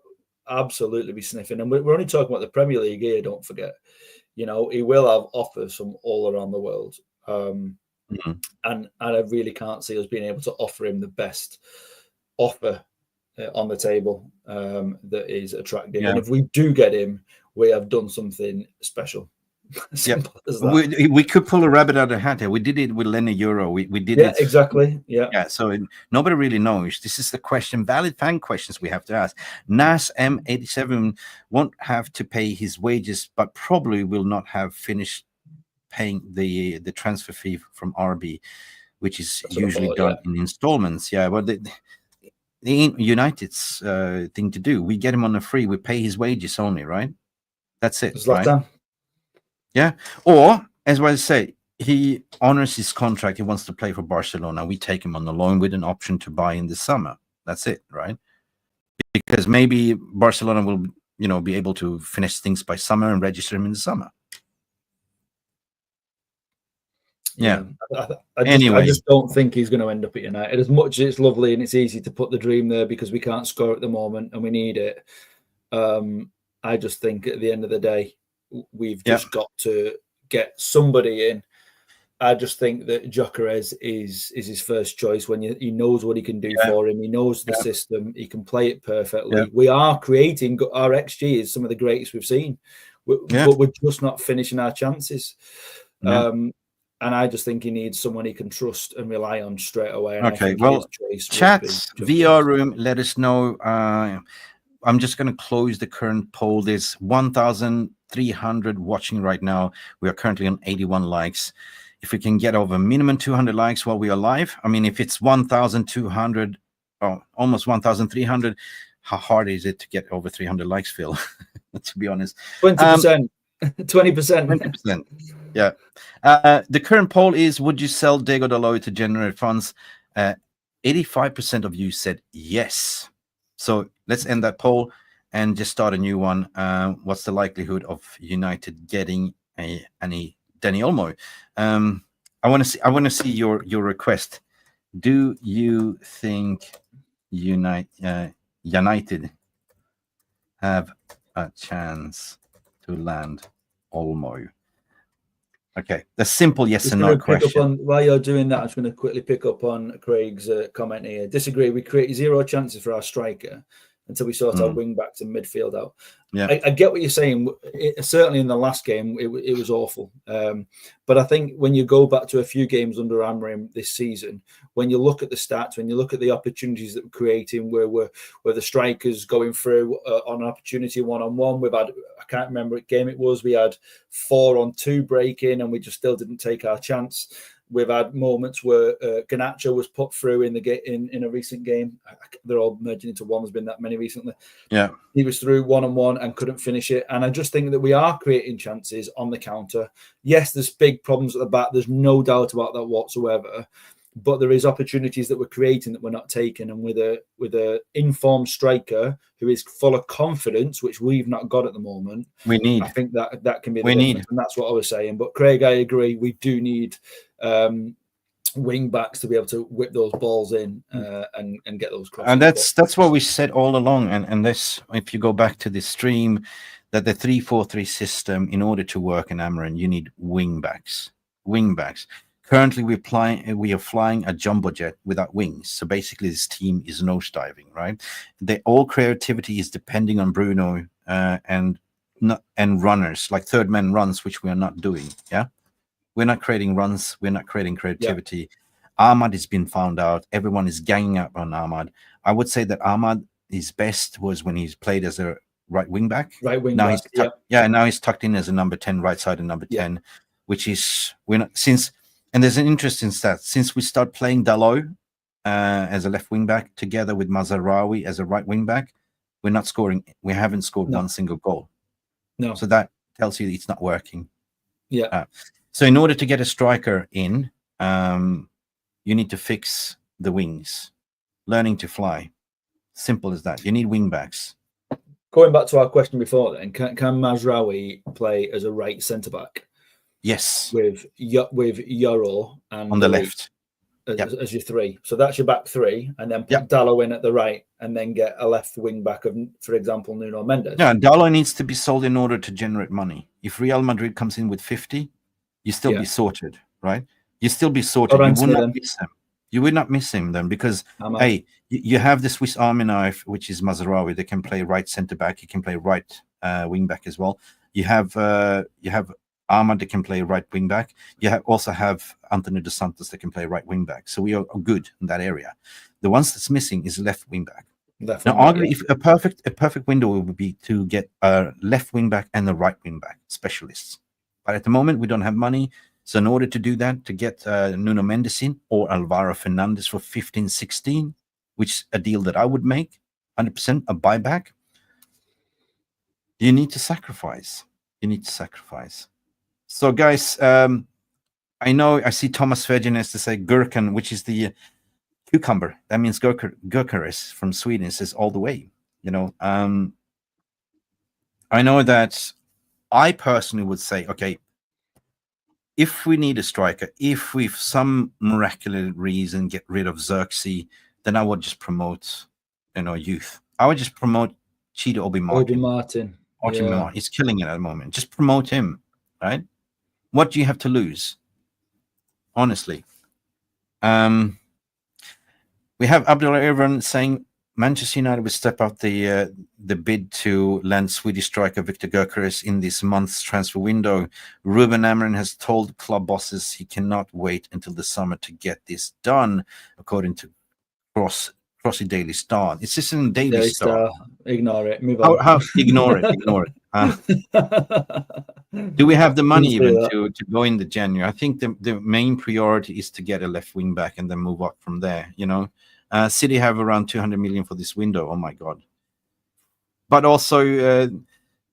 absolutely be sniffing. And we're only talking about the Premier League here, don't forget. He will have offers from all around the world. And I really can't see us being able to offer him the best offer on the table that is attractive. Yeah. And if we do get him, we have done something special. Simple as that. We could pull a rabbit out of the hat here. We did it with Lenny Euro. We did it. Exactly. Yeah. So nobody really knows. This is the question, valid fan questions we have to ask. Nas M87 won't have to pay his wages, but probably will not have finished paying the transfer fee from RB, which is usually done in installments. Yeah, but the United's thing to do. We get him on a free. We pay his wages only, right? That's it, right? Yeah. Or, as I say, he honors his contract. He wants to play for Barcelona. We take him on the loan with an option to buy in the summer. That's it, right? Because maybe Barcelona will, be able to finish things by summer and register him in the summer. Yeah. I just don't think he's going to end up at United. As much as it's lovely and it's easy to put the dream there because we can't score at the moment and we need it. I just think at the end of the day, we've just got to get somebody in. I just think that Gyökeres is his first choice when he knows what he can do for him. He knows the system. He can play it perfectly. We are creating our XG is some of the greatest we've seen, but we're just not finishing our chances. And I just think he needs someone he can trust and rely on straight away. And okay, well, chats, VR room, let us know. I'm just going to close the current poll. There's 1,300 watching right now. We are currently on 81 likes. If we can get over minimum 200 likes while we are live, I mean, if it's 1,200, almost 1,300, how hard is it to get over 300 likes, Phil? To be honest. 20%. 20%. 20%. Yeah. The current poll is, would you sell Diego Dalot to generate funds? 85% of you said yes. So let's end that poll and just start a new one. What's the likelihood of United getting any Dani Olmo? I want to see your request. Do you think United have a chance to land Olmo? Okay, the simple yes and no question. While you're doing that, I'm just going to quickly pick up on Craig's comment here. Disagree. We create zero chances for our striker until we sort our wing backs and midfield out. Yeah, I get what you're saying. Certainly in the last game, it was awful. But I think when you go back to a few games under Amorim this season, when you look at the stats, when you look at the opportunities that we're creating, where the strikers going through on an opportunity one-on-one, we've had, I can't remember what game it was, we had 4-on-2 break-in and we just still didn't take our chance. We've had moments where Garnacho was put through in a recent game. They're all merging into one. There's been that many recently. Yeah, he was through one-on-one and couldn't finish it. And I just think that we are creating chances on the counter. Yes, there's big problems at the back. There's no doubt about that whatsoever. But there is opportunities that we're creating that we're not taking. And with a informed striker who is full of confidence, which we've not got at the moment, I think that can be the difference. And that's what I was saying. But Craig, I agree. We do need wing backs to be able to whip those balls in and get those crosses. And that's what we said all along. And this, if you go back to the stream, that the 3-4-3 system, in order to work in Amorim, you need wing backs. currently we are flying a jumbo jet without wings. So basically, this team is nosediving, right? All creativity is depending on Bruno and runners, like third man runs, which we are not doing. Yeah, we're not creating runs. We're not creating creativity. Yeah. Ahmad has been found out. Everyone is ganging up on Ahmad. I would say that Ahmad, his best was when he's played as a right wing back. Right wing now back. Now he's tucked in as a number 10, right side, and number 10, which is and there's an interesting stat. Since we start playing Dalot as a left wing back together with Mazraoui as a right wing back, we're not scoring. We haven't scored one single goal. No. So that tells you it's not working. Yeah. So in order to get a striker in, you need to fix the wings, learning to fly. Simple as that. You need wing backs. Going back to our question before, then, can Mazraoui play as a right centre back? Yes. With Yoro and on the left as your three. So that's your back three, and then put Dalot in at the right, and then get a left wing back of, for example, Nuno Mendes. Yeah, Dalot needs to be sold in order to generate money. If Real Madrid comes in with 50, you still be sorted, right? You still be sorted. You would not miss them. You would not miss him then, because hey, you have the Swiss Army knife, which is Mazraoui. They can play right centre back. He can play right wing back as well. You have Ahmad that can play right wing back. You also have Anthony Dos Santos that can play right wing back. So we are good in that area. The ones that's missing is left wing back. Now, arguably, if a perfect window would be to get a left wing back and a right wing back specialists. But at the moment, we don't have money. So in order to do that, to get Nuno Mendes in or Alvaro Fernandez for 15, 16, which is a deal that I would make, 100% a buyback, you need to sacrifice. You need to sacrifice. So, guys, I know I see Thomas Ferdinand to say Gurkan, which is the cucumber. That means Gurkaris from Sweden. It says all the way. You know, I know that I personally would say, okay, if we need a striker, if we, for some miraculous reason, get rid of Xerxes, then I would just promote, youth. I would just promote Chido Obi Martin. He's killing it at the moment. Just promote him, right? What do you have to lose? Honestly. We have Abdullah Irvan saying Manchester United will step out the bid to land Swedish striker Victor Gyökeres in this month's transfer window. Ruben Amorim has told club bosses he cannot wait until the summer to get this done, according to Crossy Daily Star. It's just in Daily Star. Ignore it. Move on. Ignore it. Ignore it. Do we have the money even to go in the January? I think the main priority is to get a left wing back and then move up from there. City have around 200 million for this window. Oh my God! But also,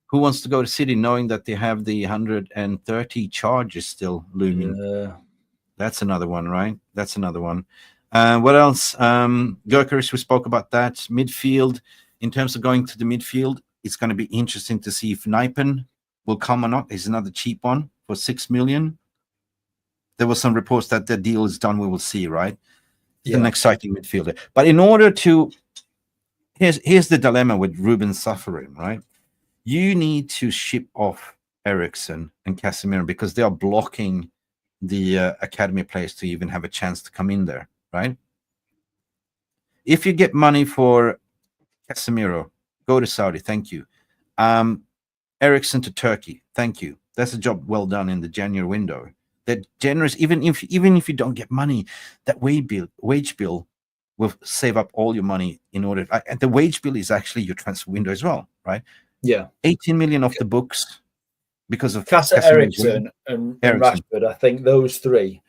who wants to go to City knowing that they have the 130 charges still looming? That's another one, right? That's another one. What else? Gyökeres, we spoke about that. Midfield, in terms of going to the midfield, it's going to be interesting to see if Nijpen will come or not. He's another cheap one for 6 million. There were some reports that the deal is done. We will see, right? An exciting midfielder. But in order to, here's the dilemma with Ruben suffering, right? You need to ship off Eriksen and Casimiro because they are blocking the academy players to even have a chance to come in there, right? If you get money for Casimiro, go to Saudi, thank you. Eriksen to Turkey, thank you. That's a job well done in the January window. They're generous, even if you don't get money, that wage bill will save up all your money in order. And the wage bill is actually your transfer window as well, right? Yeah, 18 million off the books because of Eriksen and Rashford. I think those three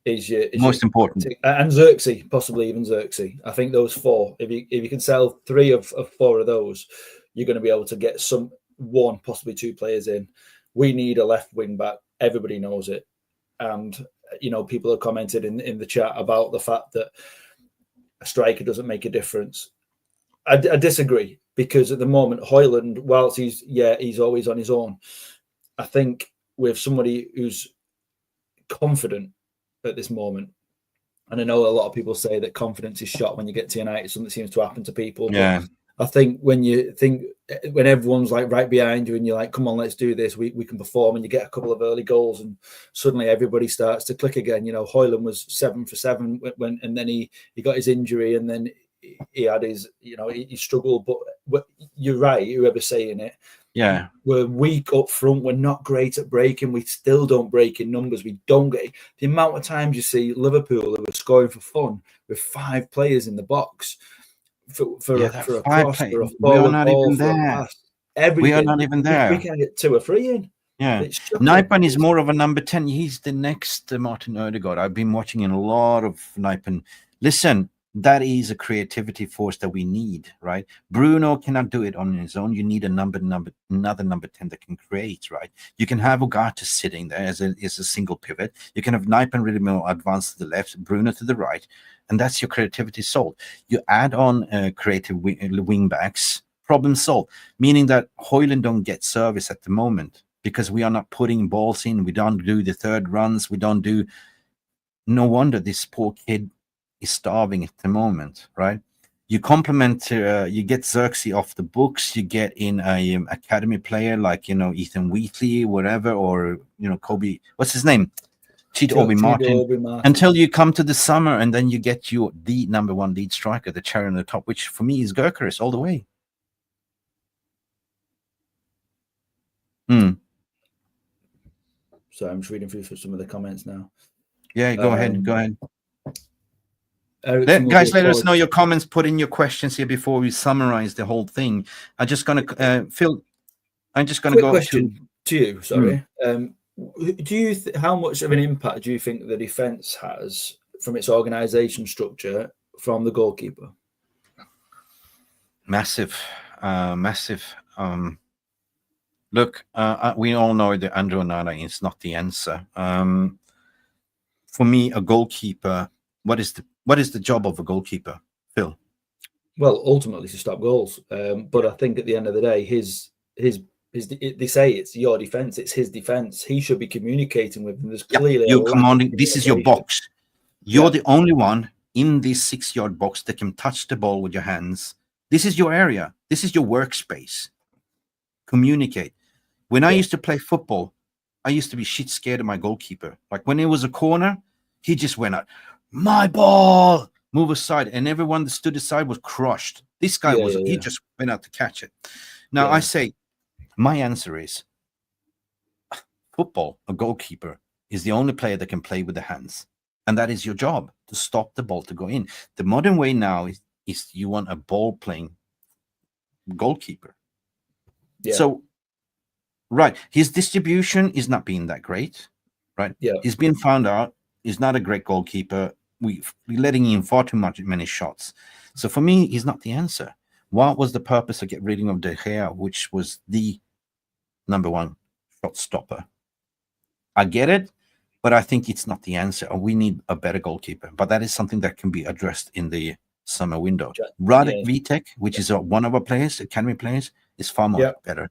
is your most important, and Xerxes, possibly even Xerxes. I think those four. If you can sell 3 of 4 of those, you're going to be able to get one, possibly 2 players in. We need a left wing back. Everybody knows it. And, people have commented in the chat about the fact that a striker doesn't make a difference. I disagree, because at the moment, Højlund, whilst he's always on his own, I think with somebody who's confident at this moment, and I know a lot of people say that confidence is shot when you get to United, something seems to happen to people. Yeah. I think when everyone's like right behind you and you're like, come on, let's do this, we can perform, and you get a couple of early goals and suddenly everybody starts to click again. You know, Højlund was 7 for 7 and then he got his injury, and then he had his, you know, he struggled. But you're right, whoever's saying it. Yeah, we're weak up front. We're not great at breaking. We still don't break in numbers. We don't get the amount of times you see Liverpool who are scoring for fun with 5 players in the box for a cross, for a forward ball, for a pass. Everything. We are not even there. We can get 2 or 3 in. Yeah, Nijpen is more of a number 10. He's the next Martin Odegaard. I've been watching a lot of Nijpen. Listen, that is a creativity force that we need, right? Bruno cannot do it on his own. You need another number 10 that can create, right? You can have Ugarte sitting there as a single pivot. You can have Nijpen really more advanced to the left, Bruno to the right, and that's your creativity solved. You add on creative wing backs, problem solved, meaning that Højlund don't get service at the moment because we are not putting balls in. We don't do the third runs. We don't do. No wonder this poor kid is starving at the moment, right? You complement, you get Xerxes off the books, you get in a academy player like, you know, Ethan Wheatley, whatever, or, you know, Kobe, what's his name? Cheat Obi Martin, until you come to the summer, and then you get the number 1 lead striker, the cherry on the top, which for me is Gyökeres all the way. So I'm just reading through some of the comments now. Yeah, go ahead. Eriksen, guys, let us know your comments. Put in your questions here before we summarize the whole thing. I'm just going to Phil. I'm just going to go question to you. Sorry, do you how much of an impact do you think the defense has from its organization structure from the goalkeeper? Massive. Look, we all know that Andrew Onana is not the answer. For me, a goalkeeper. What is the job of a goalkeeper, Phil? Well, ultimately to stop goals. But I think at the end of the day, they say it's your defense, it's his defense. He should be communicating with them. There's clearly you're commanding. This is your box. You're the only one in this 6-yard box that can touch the ball with your hands. This is your area. This is your workspace. Communicate. When I used to play football, I used to be shit scared of my goalkeeper. Like when it was a corner, he just went out. My ball, move aside, and everyone that stood aside was crushed. This guy he just went out to catch it. Now I say, my answer is football. A goalkeeper is the only player that can play with the hands, and that is your job, to stop the ball to go in. The modern way now is you want a ball playing goalkeeper. So, right, his distribution is not being that great, right? He's been found out. He's not a great goalkeeper. We're letting in far too many shots. So for me, he's not the answer. What was the purpose of getting rid of De Gea, which was the number 1 shot stopper? I get it, but I think it's not the answer. We need a better goalkeeper. But that is something that can be addressed in the summer window. Radek Vitek, which is one of our players, academy players, is far more better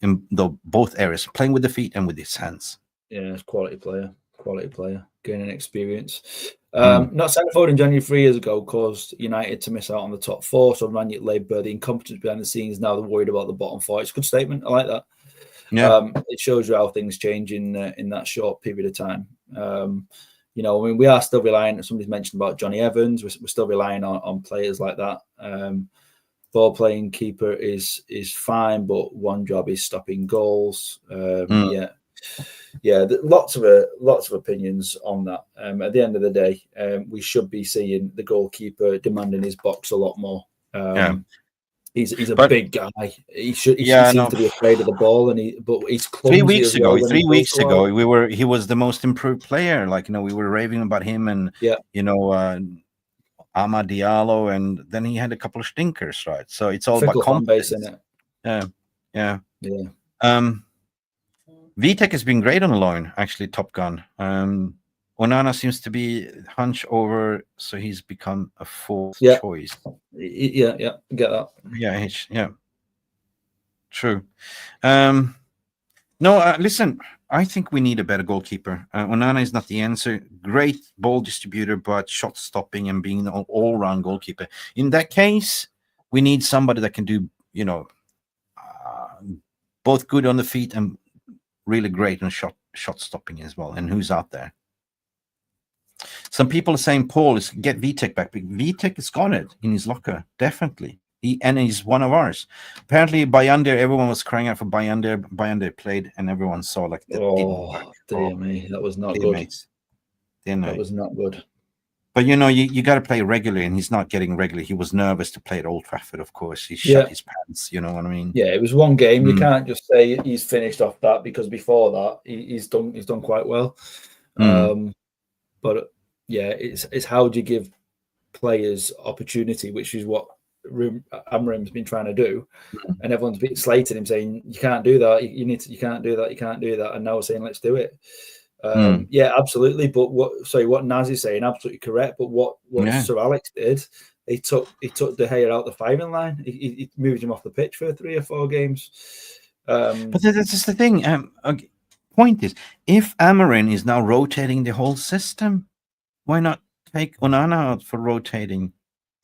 in both areas, playing with the feet and with his hands. Yeah, it's quality player, gaining experience. Not signing forward in January 3 years ago caused United to miss out on the top 4. So Ranić Labour, the incompetence behind the scenes, now they're worried about the bottom 4. It's a good statement. I like that. Yeah, it shows you how things change in that short period of time. You know, I mean, we are still relying. Somebody's mentioned about Johnny Evans. We're still relying on players like that. Ball playing keeper is fine, but one job is stopping goals. Lots of opinions on that. At the end of the day, we should be seeing the goalkeeper demanding his box a lot more. He's a big guy. He seems to be afraid of the ball, but he's clumsy. 3 weeks ago, he was the most improved player. Like, you know, we were raving about him, and you know, Amad Diallo, and then he had a couple of stinkers, right? So it's all about confidence. In it. Yeah. Vitek has been great on the loan, actually. Top Gun. Onana seems to be hunched over, so he's become a fourth choice. Yeah, get that. Yeah, true. Listen, I think we need a better goalkeeper. Onana is not the answer. Great ball distributor, but shot stopping and being an all-round goalkeeper. In that case, We need somebody that can do, both good on the feet and really great on shot stopping as well. And who's out there? Some people are saying, Paul, is get VTech back. VTech has got it in his locker, definitely. And he's one of ours. Apparently, Bayander, everyone was crying out for Bayander. Bayander played, and everyone saw like that. Oh, dear me, that was not good. That was not good. But you got to play regularly, and he's not getting regularly. He was nervous to play at Old Trafford, of course. He shut his pants. You know what I mean? Yeah, it was one game. You can't just say he's finished off that, because before that he's done quite well. But yeah, it's how do you give players opportunity, which is what Amorim's been trying to do, and everyone's been slating him, saying you can't do that. You can't do that. You can't do that. And now we're saying let's do it. Yeah, absolutely. But what Naz is saying, absolutely correct. But what Sir Alex did, he took De Gea out the firing line. He moved him off the pitch for 3 or 4 games. But that's just the thing. Point is, if Amorim is now rotating the whole system, why not take Onana out for rotating?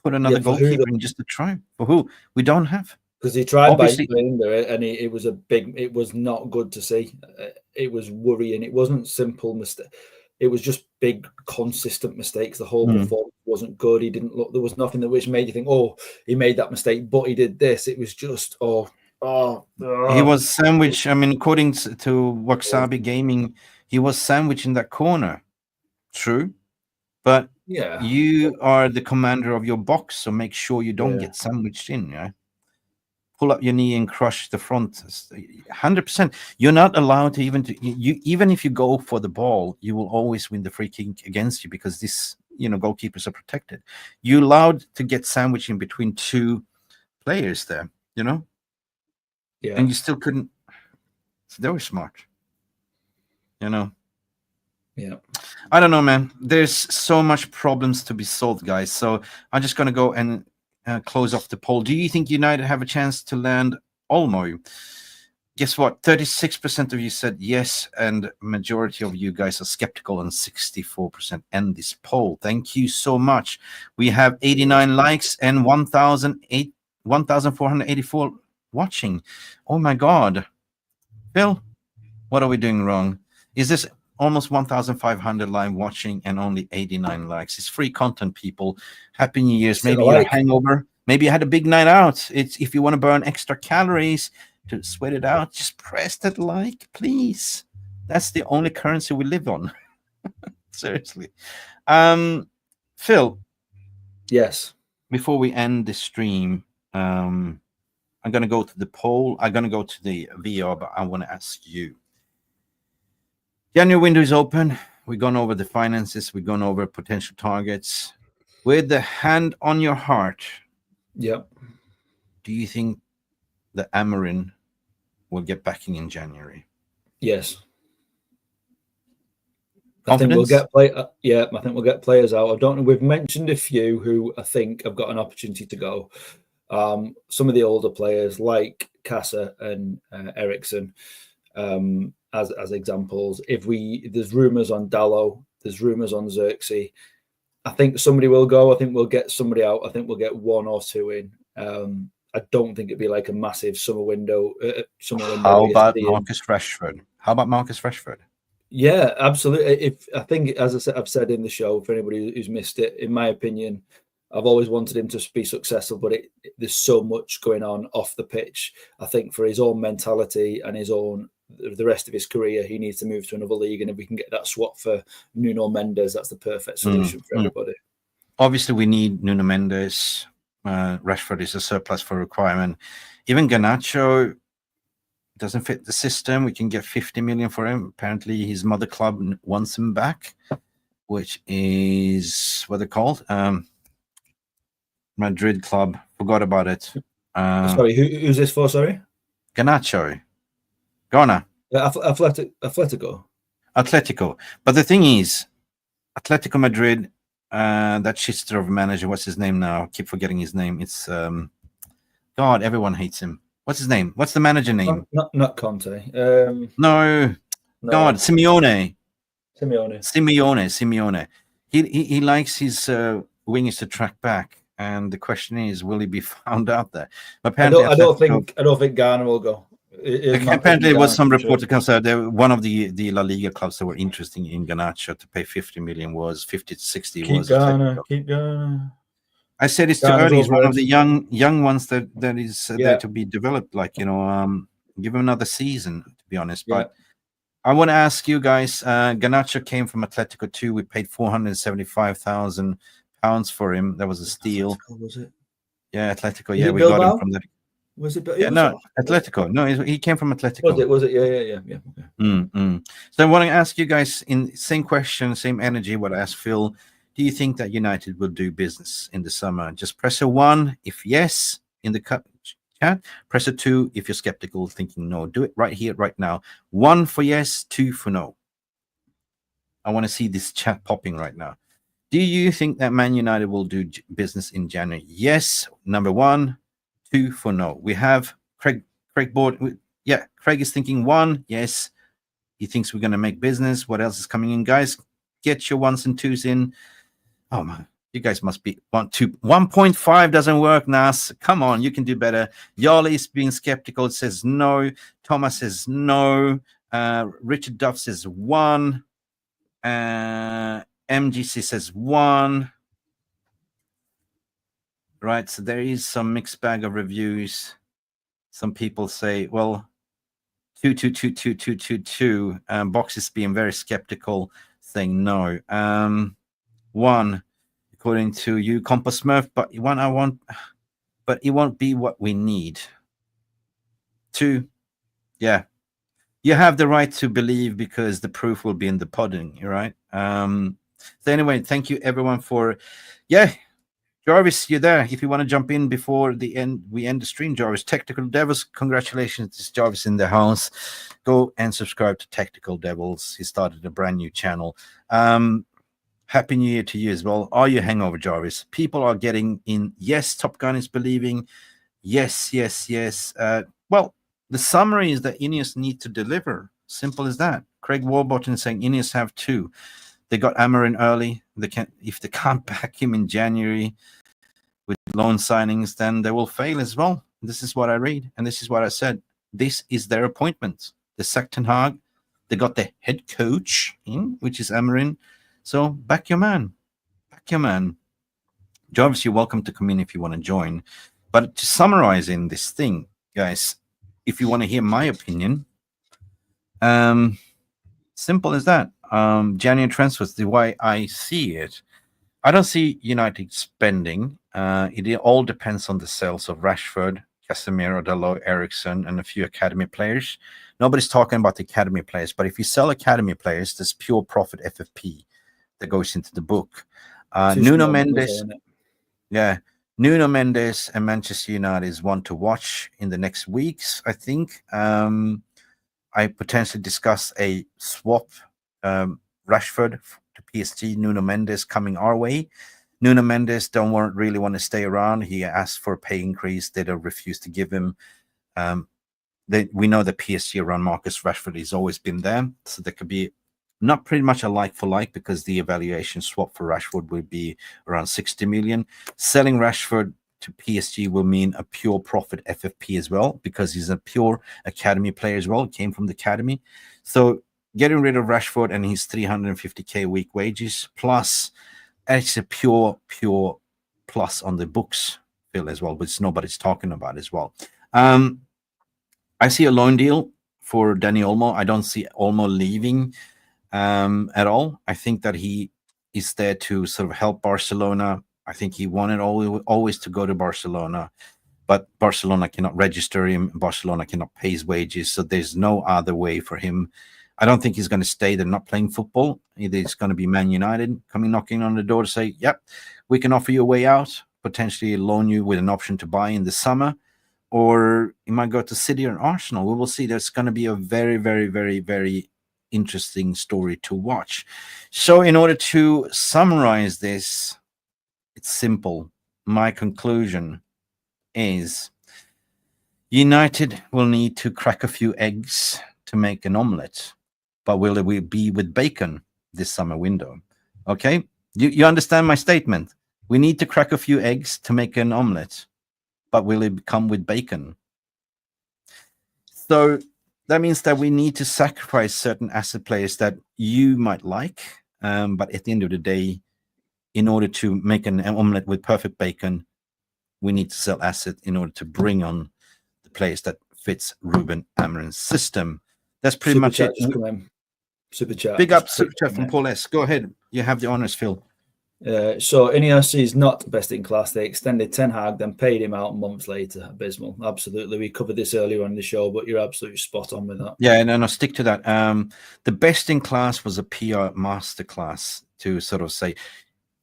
Put another goalkeeper in just to try. For who? We don't have. Because he tried by playing there, and it was not good to see. It was worrying. It wasn't simple mistake. It was just big, consistent mistakes. The whole performance wasn't good. He didn't look. There was nothing that which made you think, oh, he made that mistake, but he did this. It was just, He was sandwiched. I mean, according to Wasabi Gaming, he was sandwiched in that corner. True, but you are the commander of your box, so make sure you don't get sandwiched in. Yeah. Pull up your knee and crush the front. 100%. You're not allowed to even if you go for the ball, you will always win the free kick against you, because this, goalkeepers are protected. You're allowed to get sandwiched in between 2 players there, Yeah. And you still couldn't. They were smart. Yeah. I don't know, man. There's so much problems to be solved, guys. So I'm just going to go and close off the poll. Do you think United have a chance to land Olmo? Guess what? 36% of you said yes, and majority of you guys are skeptical, and 64% end this poll. Thank you so much. We have 89 likes and 1,484 watching. Oh my God. Phil, what are we doing wrong? Is this almost 1,500 live watching and only 89 likes? It's free content, people. Happy New Year's. Maybe you're hangover. Maybe you had a big night out. It's if you want to burn extra calories to sweat it out, just press that like, please. That's the only currency we live on. Seriously. Phil. Yes. Before we end the stream, I'm going to go to the poll. I'm going to go to the VR, but I want to ask you. January window is open. We've gone over the finances. We've gone over potential targets. With the hand on your heart, do you think the Amorim will get backing in January? Yes. Confidence? I think we'll get players out. I don't know. We've mentioned a few who I think have got an opportunity to go. Some of the older players like Casa and Eriksen. As examples. There's rumours on Dalot, there's rumours on Xerxes. I think somebody will go. I think we'll get somebody out. I think we'll get 1 or 2 in. I don't think it'd be like a massive summer window. How about Marcus Rashford? Yeah, absolutely. I think, as I've said in the show, for anybody who's missed it, in my opinion, I've always wanted him to be successful, but there's so much going on off the pitch. I think for his own mentality and the rest of his career, he needs to move to another league. And if we can get that swap for Nuno Mendes, that's the perfect solution for everybody. Obviously, we need Nuno Mendes. Rashford is a surplus for requirement. Even Garnacho doesn't fit the system. We can get 50 million for him. Apparently, his mother club wants him back, which is what they're called. Madrid club. Forgot about it. Sorry, who's this for? Sorry, Garnacho. Ghana. Atletico. But the thing is, Atletico Madrid, that shitster of a manager, what's his name now? I keep forgetting his name. It's God, everyone hates him. What's his name? What's the manager name? Not Conte. No. God, Simeone. Simeone. He likes his wingers to track back. and the question is, will he be found out there? I Apparently, don't think Ghana will go. apparently, there was some report that comes out. One of the La Liga clubs that were interested in Garnacho to pay 50 million was 50 to 60 Keep was Ghana. Keep Ghana. I said it's too Ghana's early. He's one of the overrated. young ones that is there to be developed. Like, you know, give him another season, to be honest. Yeah. But I want to ask you guys. Garnacho came from Atletico too. We paid £475,000 for him. That was a steal. Atletico, was it? Yeah, Atletico. Was Yeah, it we got Bilbao? him from that. Was it? Yeah, no, Atletico. No, he came from Atletico. Was it? Yeah. Okay. So I want to ask you guys in same question, same energy. What I asked Phil. Do you think that United will do business in the summer? Just press a 1 if yes in the chat. Press a 2 if you're skeptical, thinking no. Do it right here, right now. 1 for yes, 2 for no. I want to see this chat popping right now. Do you think that Man United will do business in January? Yes, number 1. 2 for no. We have Craig board. Yeah, Craig is thinking 1. Yes, he thinks we're going to make business. What else is coming in, guys? Get your 1s and 2s in. Oh man, you guys must be 1.5 doesn't work, Nas. Come on, you can do better. Yali is being skeptical, says no. Thomas says no. Richard Duff says 1. MGC says 1. Right, so there is some mixed bag of reviews. Some people say, well, 2. Box is being very skeptical, saying no. 1, according to you, Compass Smurf, but but it won't be what we need. 2, yeah, you have the right to believe because the proof will be in the pudding, right? So anyway, thank you everyone for, Jarvis, you're there. If you want to jump in before we end the stream, Jarvis. Tactical Devils, congratulations. It's Jarvis in the house. Go and subscribe to Tactical Devils. He started a brand new channel. Happy New Year to you as well. Are you hangover, Jarvis? People are getting in. Yes, Top Gun is believing. Yes. Well, the summary is that Ineos need to deliver. Simple as that. Craig Warburton saying Ineos have 2. They got Amorim early. If they can't back him in January with loan signings, then they will fail as well. This is what I read, and this is what I said. This is their appointment. They sacked Ten Hag. They got the head coach in, which is Amorim. So back your man. Jarvis, you're welcome to come in if you want to join. But to summarize in this thing, guys, if you want to hear my opinion, simple as that. January transfers, the way I see it, I don't see United spending. It all depends on the sales of Rashford, Casimiro, Dalot, Eriksen, and a few academy players. Nobody's talking about the academy players, but if you sell academy players, there's pure profit FFP that goes into the book. Nuno Mendes, Nuno Mendes and Manchester United is one to watch in the next weeks, I think. I potentially discuss a swap, Rashford to PSG, Nuno Mendes coming our way. Nuno Mendes don't really want to stay around. He asked for a pay increase. They don't refuse to give him. We know that PSG around Marcus Rashford has always been there, so there could be not pretty much a like for like, because the evaluation swap for Rashford would be around 60 million. Selling Rashford to PSG will mean a pure profit FFP as well, because he's a pure academy player as well, came from the academy. So getting rid of Rashford and his 350k week wages, plus it's a pure plus on the books, Phil, as well, which nobody's talking about as well. I see a loan deal for Dani Olmo. I don't see Olmo leaving at all. I think that he is there to sort of help Barcelona. I think he wanted always to go to Barcelona, but Barcelona cannot register him. Barcelona cannot pay his wages, so there's no other way for him. I don't think he's going to stay there not playing football. Either it's going to be Man United coming knocking on the door to say, yep, we can offer you a way out, potentially loan you with an option to buy in the summer, or he might go to City or Arsenal. We will see. There's going to be a very, very, very, very interesting story to watch. So in order to summarize this, it's simple. My conclusion is United will need to crack a few eggs to make an omelette, but will it be with bacon this summer window? Okay, you understand my statement? We need to crack a few eggs to make an omelette, but will it come with bacon? So that means that we need to sacrifice certain asset players that you might like, but at the end of the day, in order to make an omelette with perfect bacon, we need to sell asset in order to bring on the players that fits Ruben Amorim's system. That's pretty Super much chat it. just come in. Super chat. Big just up Super Chat from Paul S. Go ahead. You have the honors, Phil. So Ineos is not best in class. They extended Ten Hag, then paid him out months later. Abysmal. Absolutely. We covered this earlier on the show, but you're absolutely spot on with that. Yeah, no, stick to that. The best in class was a PR masterclass to sort of say,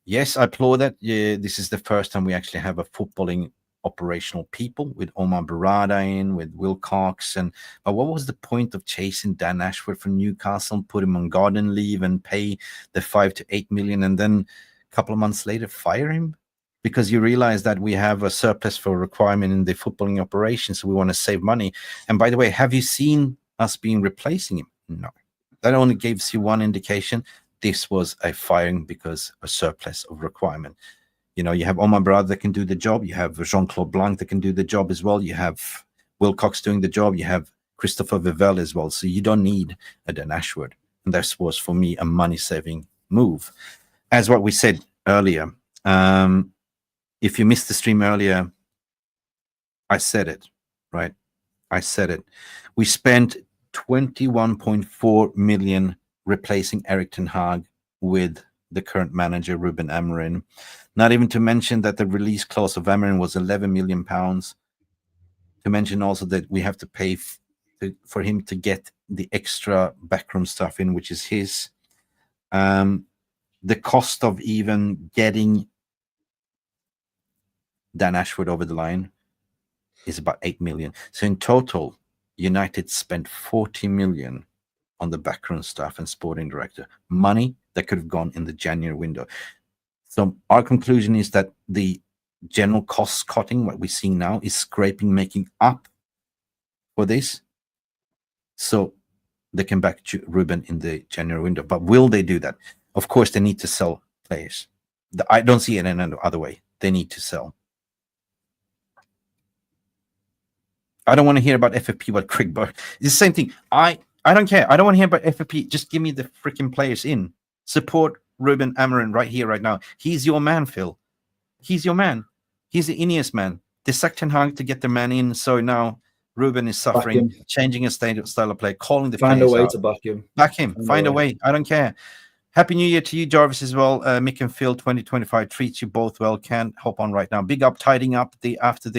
yes, I applaud that. Yeah, this is the first time we actually have a footballing operational people with Omar Barada in, with Will Cox. But what was the point of chasing Dan Ashford from Newcastle and put him on garden leave and pay the 5 to 8 million and then a couple of months later fire him? Because you realize that we have a surplus for requirement in the footballing operation, so we want to save money. And by the way, have you seen us being replacing him? No. That only gives you one indication. This was a firing because a surplus of requirement. You know, you have Omar Barad that can do the job. You have Jean-Claude Blanc that can do the job as well. You have Wilcox doing the job. You have Christopher Vivell as well. So you don't need a Dan Ashford. And that was, for me, a money-saving move. As what we said earlier, if you missed the stream earlier, I said it, right? I said it. We spent 21.4 million replacing Erik ten Hag with the current manager, Ruben Amorim. Not even to mention that the release clause of Amorim was 11 million pounds. To mention also that we have to pay for him to get the extra backroom stuff in, which is his. The cost of even getting Dan Ashford over the line is about 8 million. So in total, United spent 40 million on the backroom staff and sporting director. Money that could have gone in the January window. So our conclusion is that the general cost cutting, what we're seeing now, is scraping, making up for this. So they can back Ruben in the January window. But will they do that? Of course, they need to sell players. I don't see it in any other way. They need to sell. I don't want to hear about FFP, what Craig Burke. It's the same thing. I don't care. I don't want to hear about FFP. Just give me the freaking players in. Support Ruben Amorim right here, right now. He's your man, Phil. He's your man. He's the Ineos man. They sucked Ten Hag to get the man in, so now Ruben is suffering, changing his style of play, calling the Find players a way out. to back him. Back him. Find a way. I don't care. Happy New Year to you, Jarvis, as well. Mick and Phil, 2025 treats you both well. Can't hop on right now. Big up, tidying up after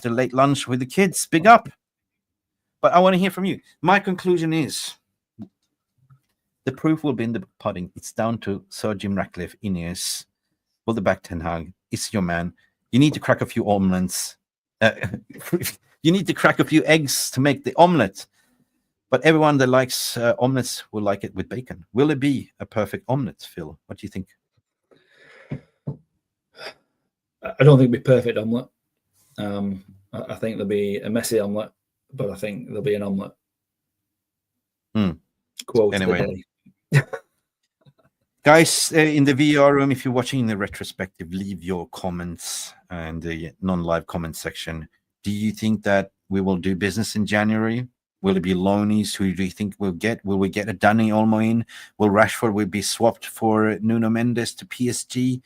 late lunch with the kids. Big up. But I want to hear from you. My conclusion is the proof will be in the pudding. It's down to Sir Jim Ratcliffe, Ineos. Will the back Ten Hag? It's your man. You need to crack a few omelettes. You need to crack a few eggs to make the omelette. But everyone that likes omelettes will like it with bacon. Will it be a perfect omelette, Phil? What do you think? I don't think it'll be perfect omelette. I think there'll be a messy omelette, but I think there'll be an omelette. Quote anyway. Guys, in the VR room, if you're watching in the retrospective, leave your comments in the non-live comment section. Do you think that we will do business in January? Will it be loanies? Who do you think we'll get? Will we get a Dani Olmo in? Will Rashford will be swapped for Nuno Mendes to PSG?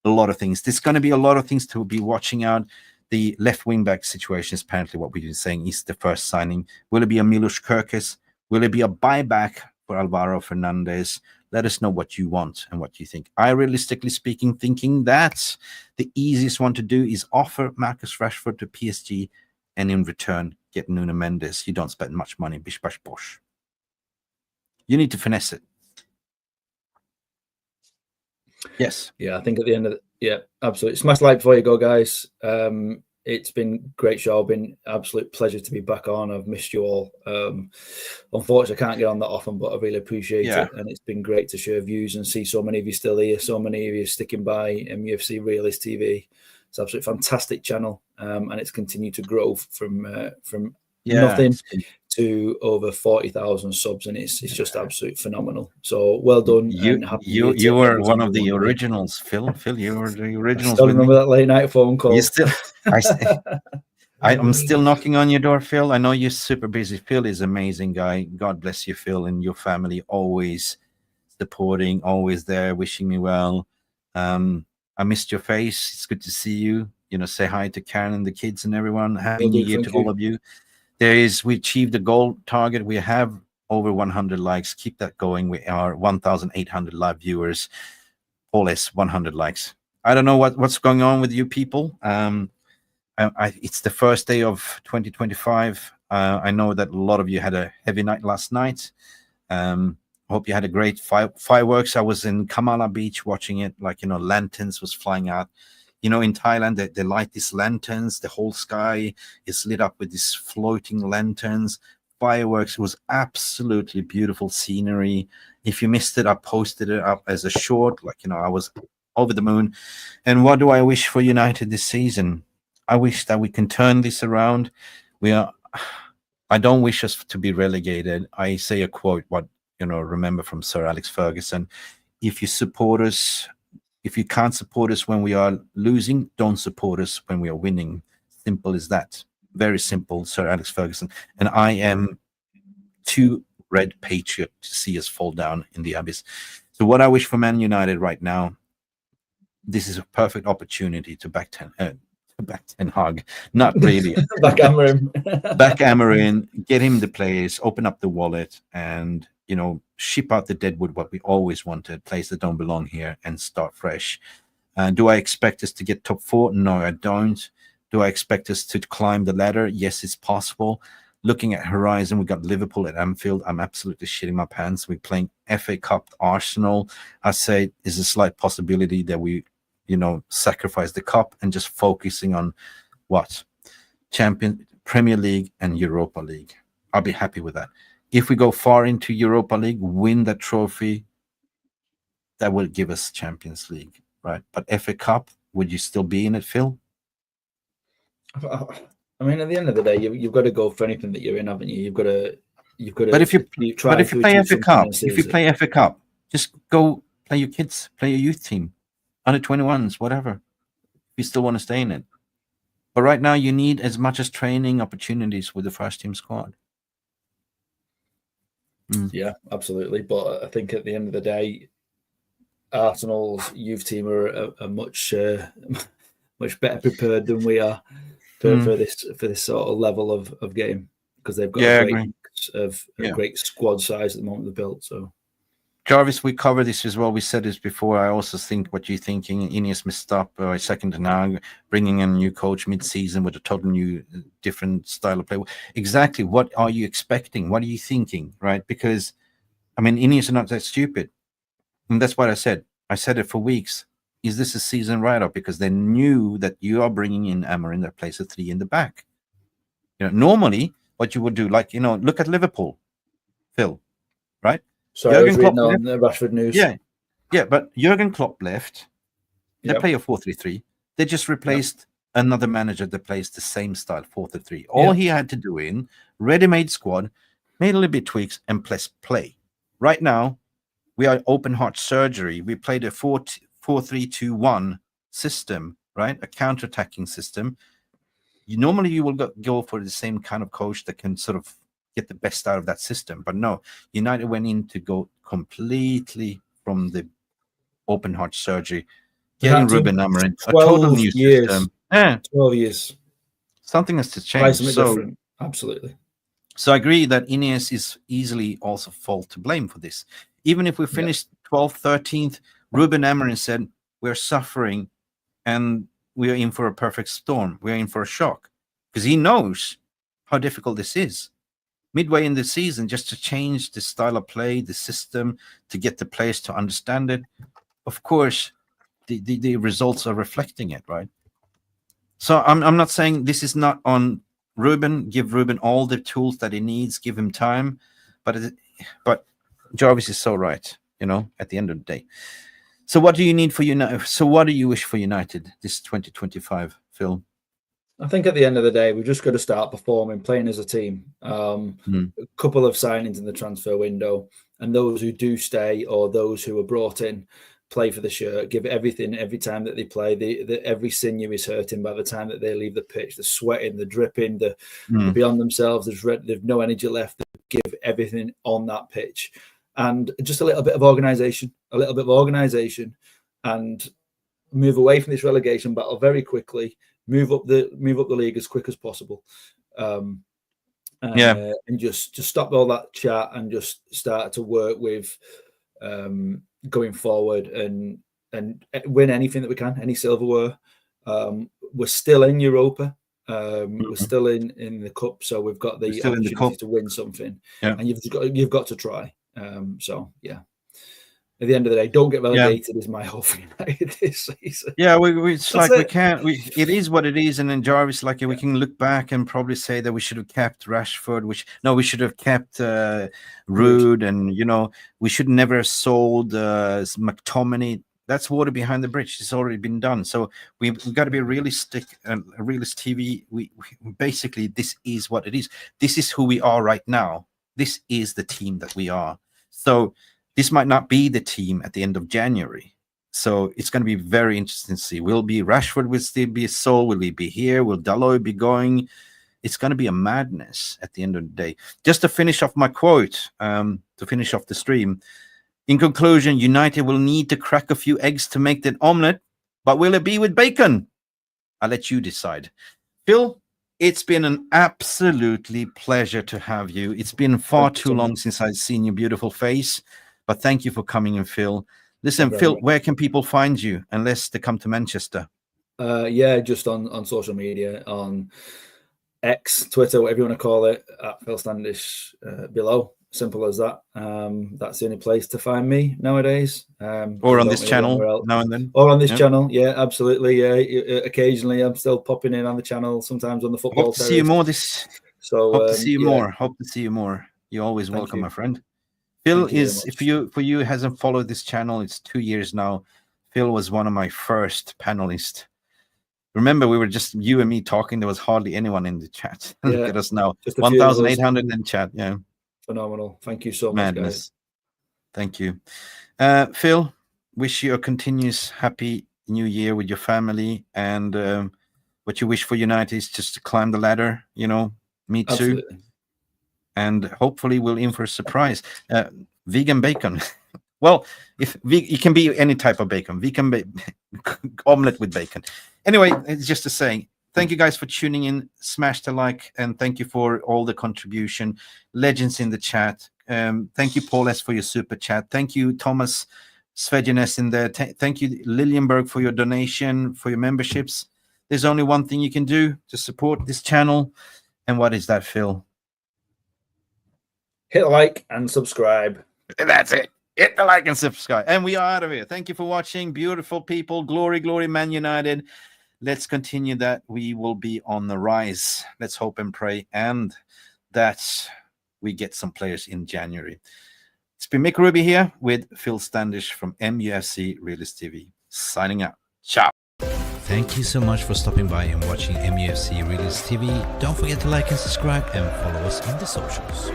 A lot of things. There's going to be a lot of things to be watching out. The left wing back situation is apparently what we've been saying is the first signing. Will it be a Milos Kerkez? Will it be a buyback for Alvaro Fernandez? Let us know what you want and what you think. I, realistically speaking, thinking that the easiest one to do is offer Marcus Rashford to PSG and in return get Nuno Mendes. You don't spend much money. Bish, bash, bosh. You need to finesse it. Yes. Yeah, I think at the end of absolutely. Smash like before you go, guys. It's been a great show. Been absolute pleasure to be back on. I've missed you all. Unfortunately, I can't get on that often, but I really appreciate it. And it's been great to share views and see so many of you still here, so many of you sticking by Mufc RealistTV. It's absolutely fantastic channel, and it's continued to grow from nothing to over 40,000 subs, and it's just absolutely phenomenal. So well done. and happy New Year to You were every one of single the of you. originals, Phil. Phil, you were the I originals still with remember me. that late night phone call. You still, I'm still knocking on your door, Phil. I know you're super busy. Phil is an amazing guy. God bless you, Phil, and your family. Always supporting, always there, wishing me well. I missed your face. It's good to see you. You know, say hi to Karen and the kids and everyone. Happy Will New do, Year thank to all you. of you. We achieved the goal target. We have over 100 likes. Keep that going. We are 1,800 live viewers. All less 100 likes. I don't know what's going on with you people. It's the first day of 2025. I know that a lot of you had a heavy night last night. I hope you had a great fireworks. I was in Kamala Beach watching it, like, you know, lanterns was flying out. You know, in Thailand, they light these lanterns. The whole sky is lit up with these floating lanterns. Fireworks. It was absolutely beautiful scenery. If you missed it, I posted it up as a short. Like, you know, I was over the moon. And what do I wish for United this season? I wish that we can turn this around. I don't wish us to be relegated. I say a quote, remember from Sir Alex Ferguson: if you can't support us when we are losing, don't support us when we are winning. Simple as that. Very simple, Sir Alex Ferguson. And I am too red patriot to see us fall down in the abyss. So what I wish for Man United right now, this is a perfect opportunity to back Ten Hag. Not really. Back Amorim. Back Amorim, get him the players, open up the wallet, and, you know, ship out the deadwood, what we always wanted, players that don't belong here, and start fresh. Do I expect us to get top 4? No, I don't. Do I expect us to climb the ladder? Yes, it's possible. Looking at horizon, we got Liverpool at Anfield. I'm absolutely shitting my pants. We're playing FA Cup, Arsenal. I say there's a slight possibility that we, you know, sacrifice the cup and just focusing on what? Premier League and Europa League. I'll be happy with that. If we go far into Europa League, win that trophy, that will give us Champions League, right? But FA Cup, would you still be in it, Phil? I mean, at the end of the day, you've got to go for anything that you're in, haven't you? You've got to. But if you play FA Cup, just go play your kids, play your youth team, under 21s, whatever. If you still want to stay in it. But right now, you need as much as training opportunities with the first team squad. Yeah, absolutely. But I think at the end of the day, Arsenal's youth team are much better prepared than we are for this sort of level of game, because they've got a great mix of a great squad size at the moment they've built. So, Jarvis, we covered this as well. We said this before. I also think what you're thinking, Ineos messed up second to now, bringing in a new coach mid-season with a total new, different style of play. Exactly. What are you expecting? What are you thinking, right? Because, I mean, Ineos are not that stupid. And that's what I said. I said it for weeks. Is this a season write-up? Because they knew that you are bringing in Amorim that plays a 3 in the back. You know, normally what you would do, like, you know, look at Liverpool, Phil, right? So I was reading on the Rashford news. Yeah, but Jurgen Klopp left. They play a 4-3-3. They just replaced another manager that plays the same style, 4-3-3. All he had to do in ready-made squad, made a little bit tweaks, and play. Right now, we are open heart surgery. We played a 4-3-2-1 system, right? A counter-attacking system. Normally you will go for the same kind of coach that can sort of get the best out of that system. But no, United went in to go completely from the open heart surgery, getting Ruben Amorim, a total new system. 12 years. Something has to change. Different. Absolutely. So I agree that Ineos is easily also fault to blame for this. Even if we finished 12th, 13th, Ruben Amorim said, we're suffering and we are in for a perfect storm. We're in for a shock, because he knows how difficult this is. Midway in the season, just to change the style of play, the system, to get the players to understand it. Of course, the results are reflecting it, right? So I'm not saying this is not on Ruben. Give Ruben all the tools that he needs. Give him time. But Jarvis is so right, you know, at the end of the day. So what do you need for United? So what do you wish for United this 2025, Phil? I think at the end of the day, we've just got to start performing, playing as a team. A couple of signings in the transfer window, and those who do stay or those who are brought in, play for the shirt, give it everything every time that they play. Every sinew is hurting by the time that they leave the pitch. They're sweating, they're dripping, they're beyond themselves. They've no energy left. They give everything on that pitch. And just a little bit of organisation, and move away from this relegation battle very quickly. Move up the league as quick as possible, and just stop all that chat and just start to work with going forward and win anything that we can, any silverware. We're still in Europa. We're still in the cup, so we've got the opportunity to win something, and you've got to try. So yeah. At the end of the day, don't get relegated is my hope for United this season. Yeah, we can't. It is what it is, and then Jarvis, we can look back and probably say that we should have kept Rashford. We should have kept Rude, and we should never have sold McTominay. That's water behind the bridge. It's already been done. So we've got to be realistic. Realist TV. We basically, this is what it is. This is who we are right now. This is the team that we are. So. This might not be the team at the end of January. So it's going to be very interesting to see. Will Rashford will still be sold? Will he be here? Will Dalot be going? It's going to be a madness at the end of the day. Just to finish off my quote, to finish off the stream. In conclusion, United will need to crack a few eggs to make that omelette. But will it be with bacon? I'll let you decide. Phil, it's been an absolutely pleasure to have you. It's been far too long since I've seen your beautiful face. But thank you for coming in, Phil. Listen, Phil, where can people find you unless they come to Manchester? Just on social media, on X, Twitter, whatever you want to call it, at Phil Standish below. Simple as that. That's the only place to find me nowadays. Or on this channel now and then. Or on this channel, yeah, absolutely. Yeah, occasionally I'm still popping in on the channel. Sometimes on the football. Hope to see you more. Hope to see you more. Hope to see you more. You're always welcome, my friend. Phil is, for you hasn't followed this channel, it's 2 years now. Phil was one of my first panelists. Remember, we were just you and me talking. There was hardly anyone in the chat. Look at us now, 1,800 in chat. Yeah, phenomenal. Thank you so much, guys. Thank you, Phil. Wish you a continuous happy new year with your family, and what you wish for United is just to climb the ladder. Me too. Absolutely. And hopefully we'll in for a surprise. Vegan bacon. Well, it can be any type of bacon. Vegan omelette with bacon. Anyway, it's just to say, thank you guys for tuning in. Smash the like, and thank you for all the contribution. Legends in the chat. Thank you, Paul S., for your super chat. Thank you, Thomas Svegenes in there. Thank you, Lilienberg, for your donation, for your memberships. There's only one thing you can do to support this channel. And what is that, Phil? Hit like and subscribe. That's it. Hit the like and subscribe. And we are out of here. Thank you for watching. Beautiful people. Glory, glory, Man United. Let's continue that. We will be on the rise. Let's hope and pray. And that we get some players in January. It's been Mick Ruby here with Phil Standish from Mufc RealistTV. Signing out. Ciao. Thank you so much for stopping by and watching Mufc RealistTV. Don't forget to like and subscribe and follow us on the socials.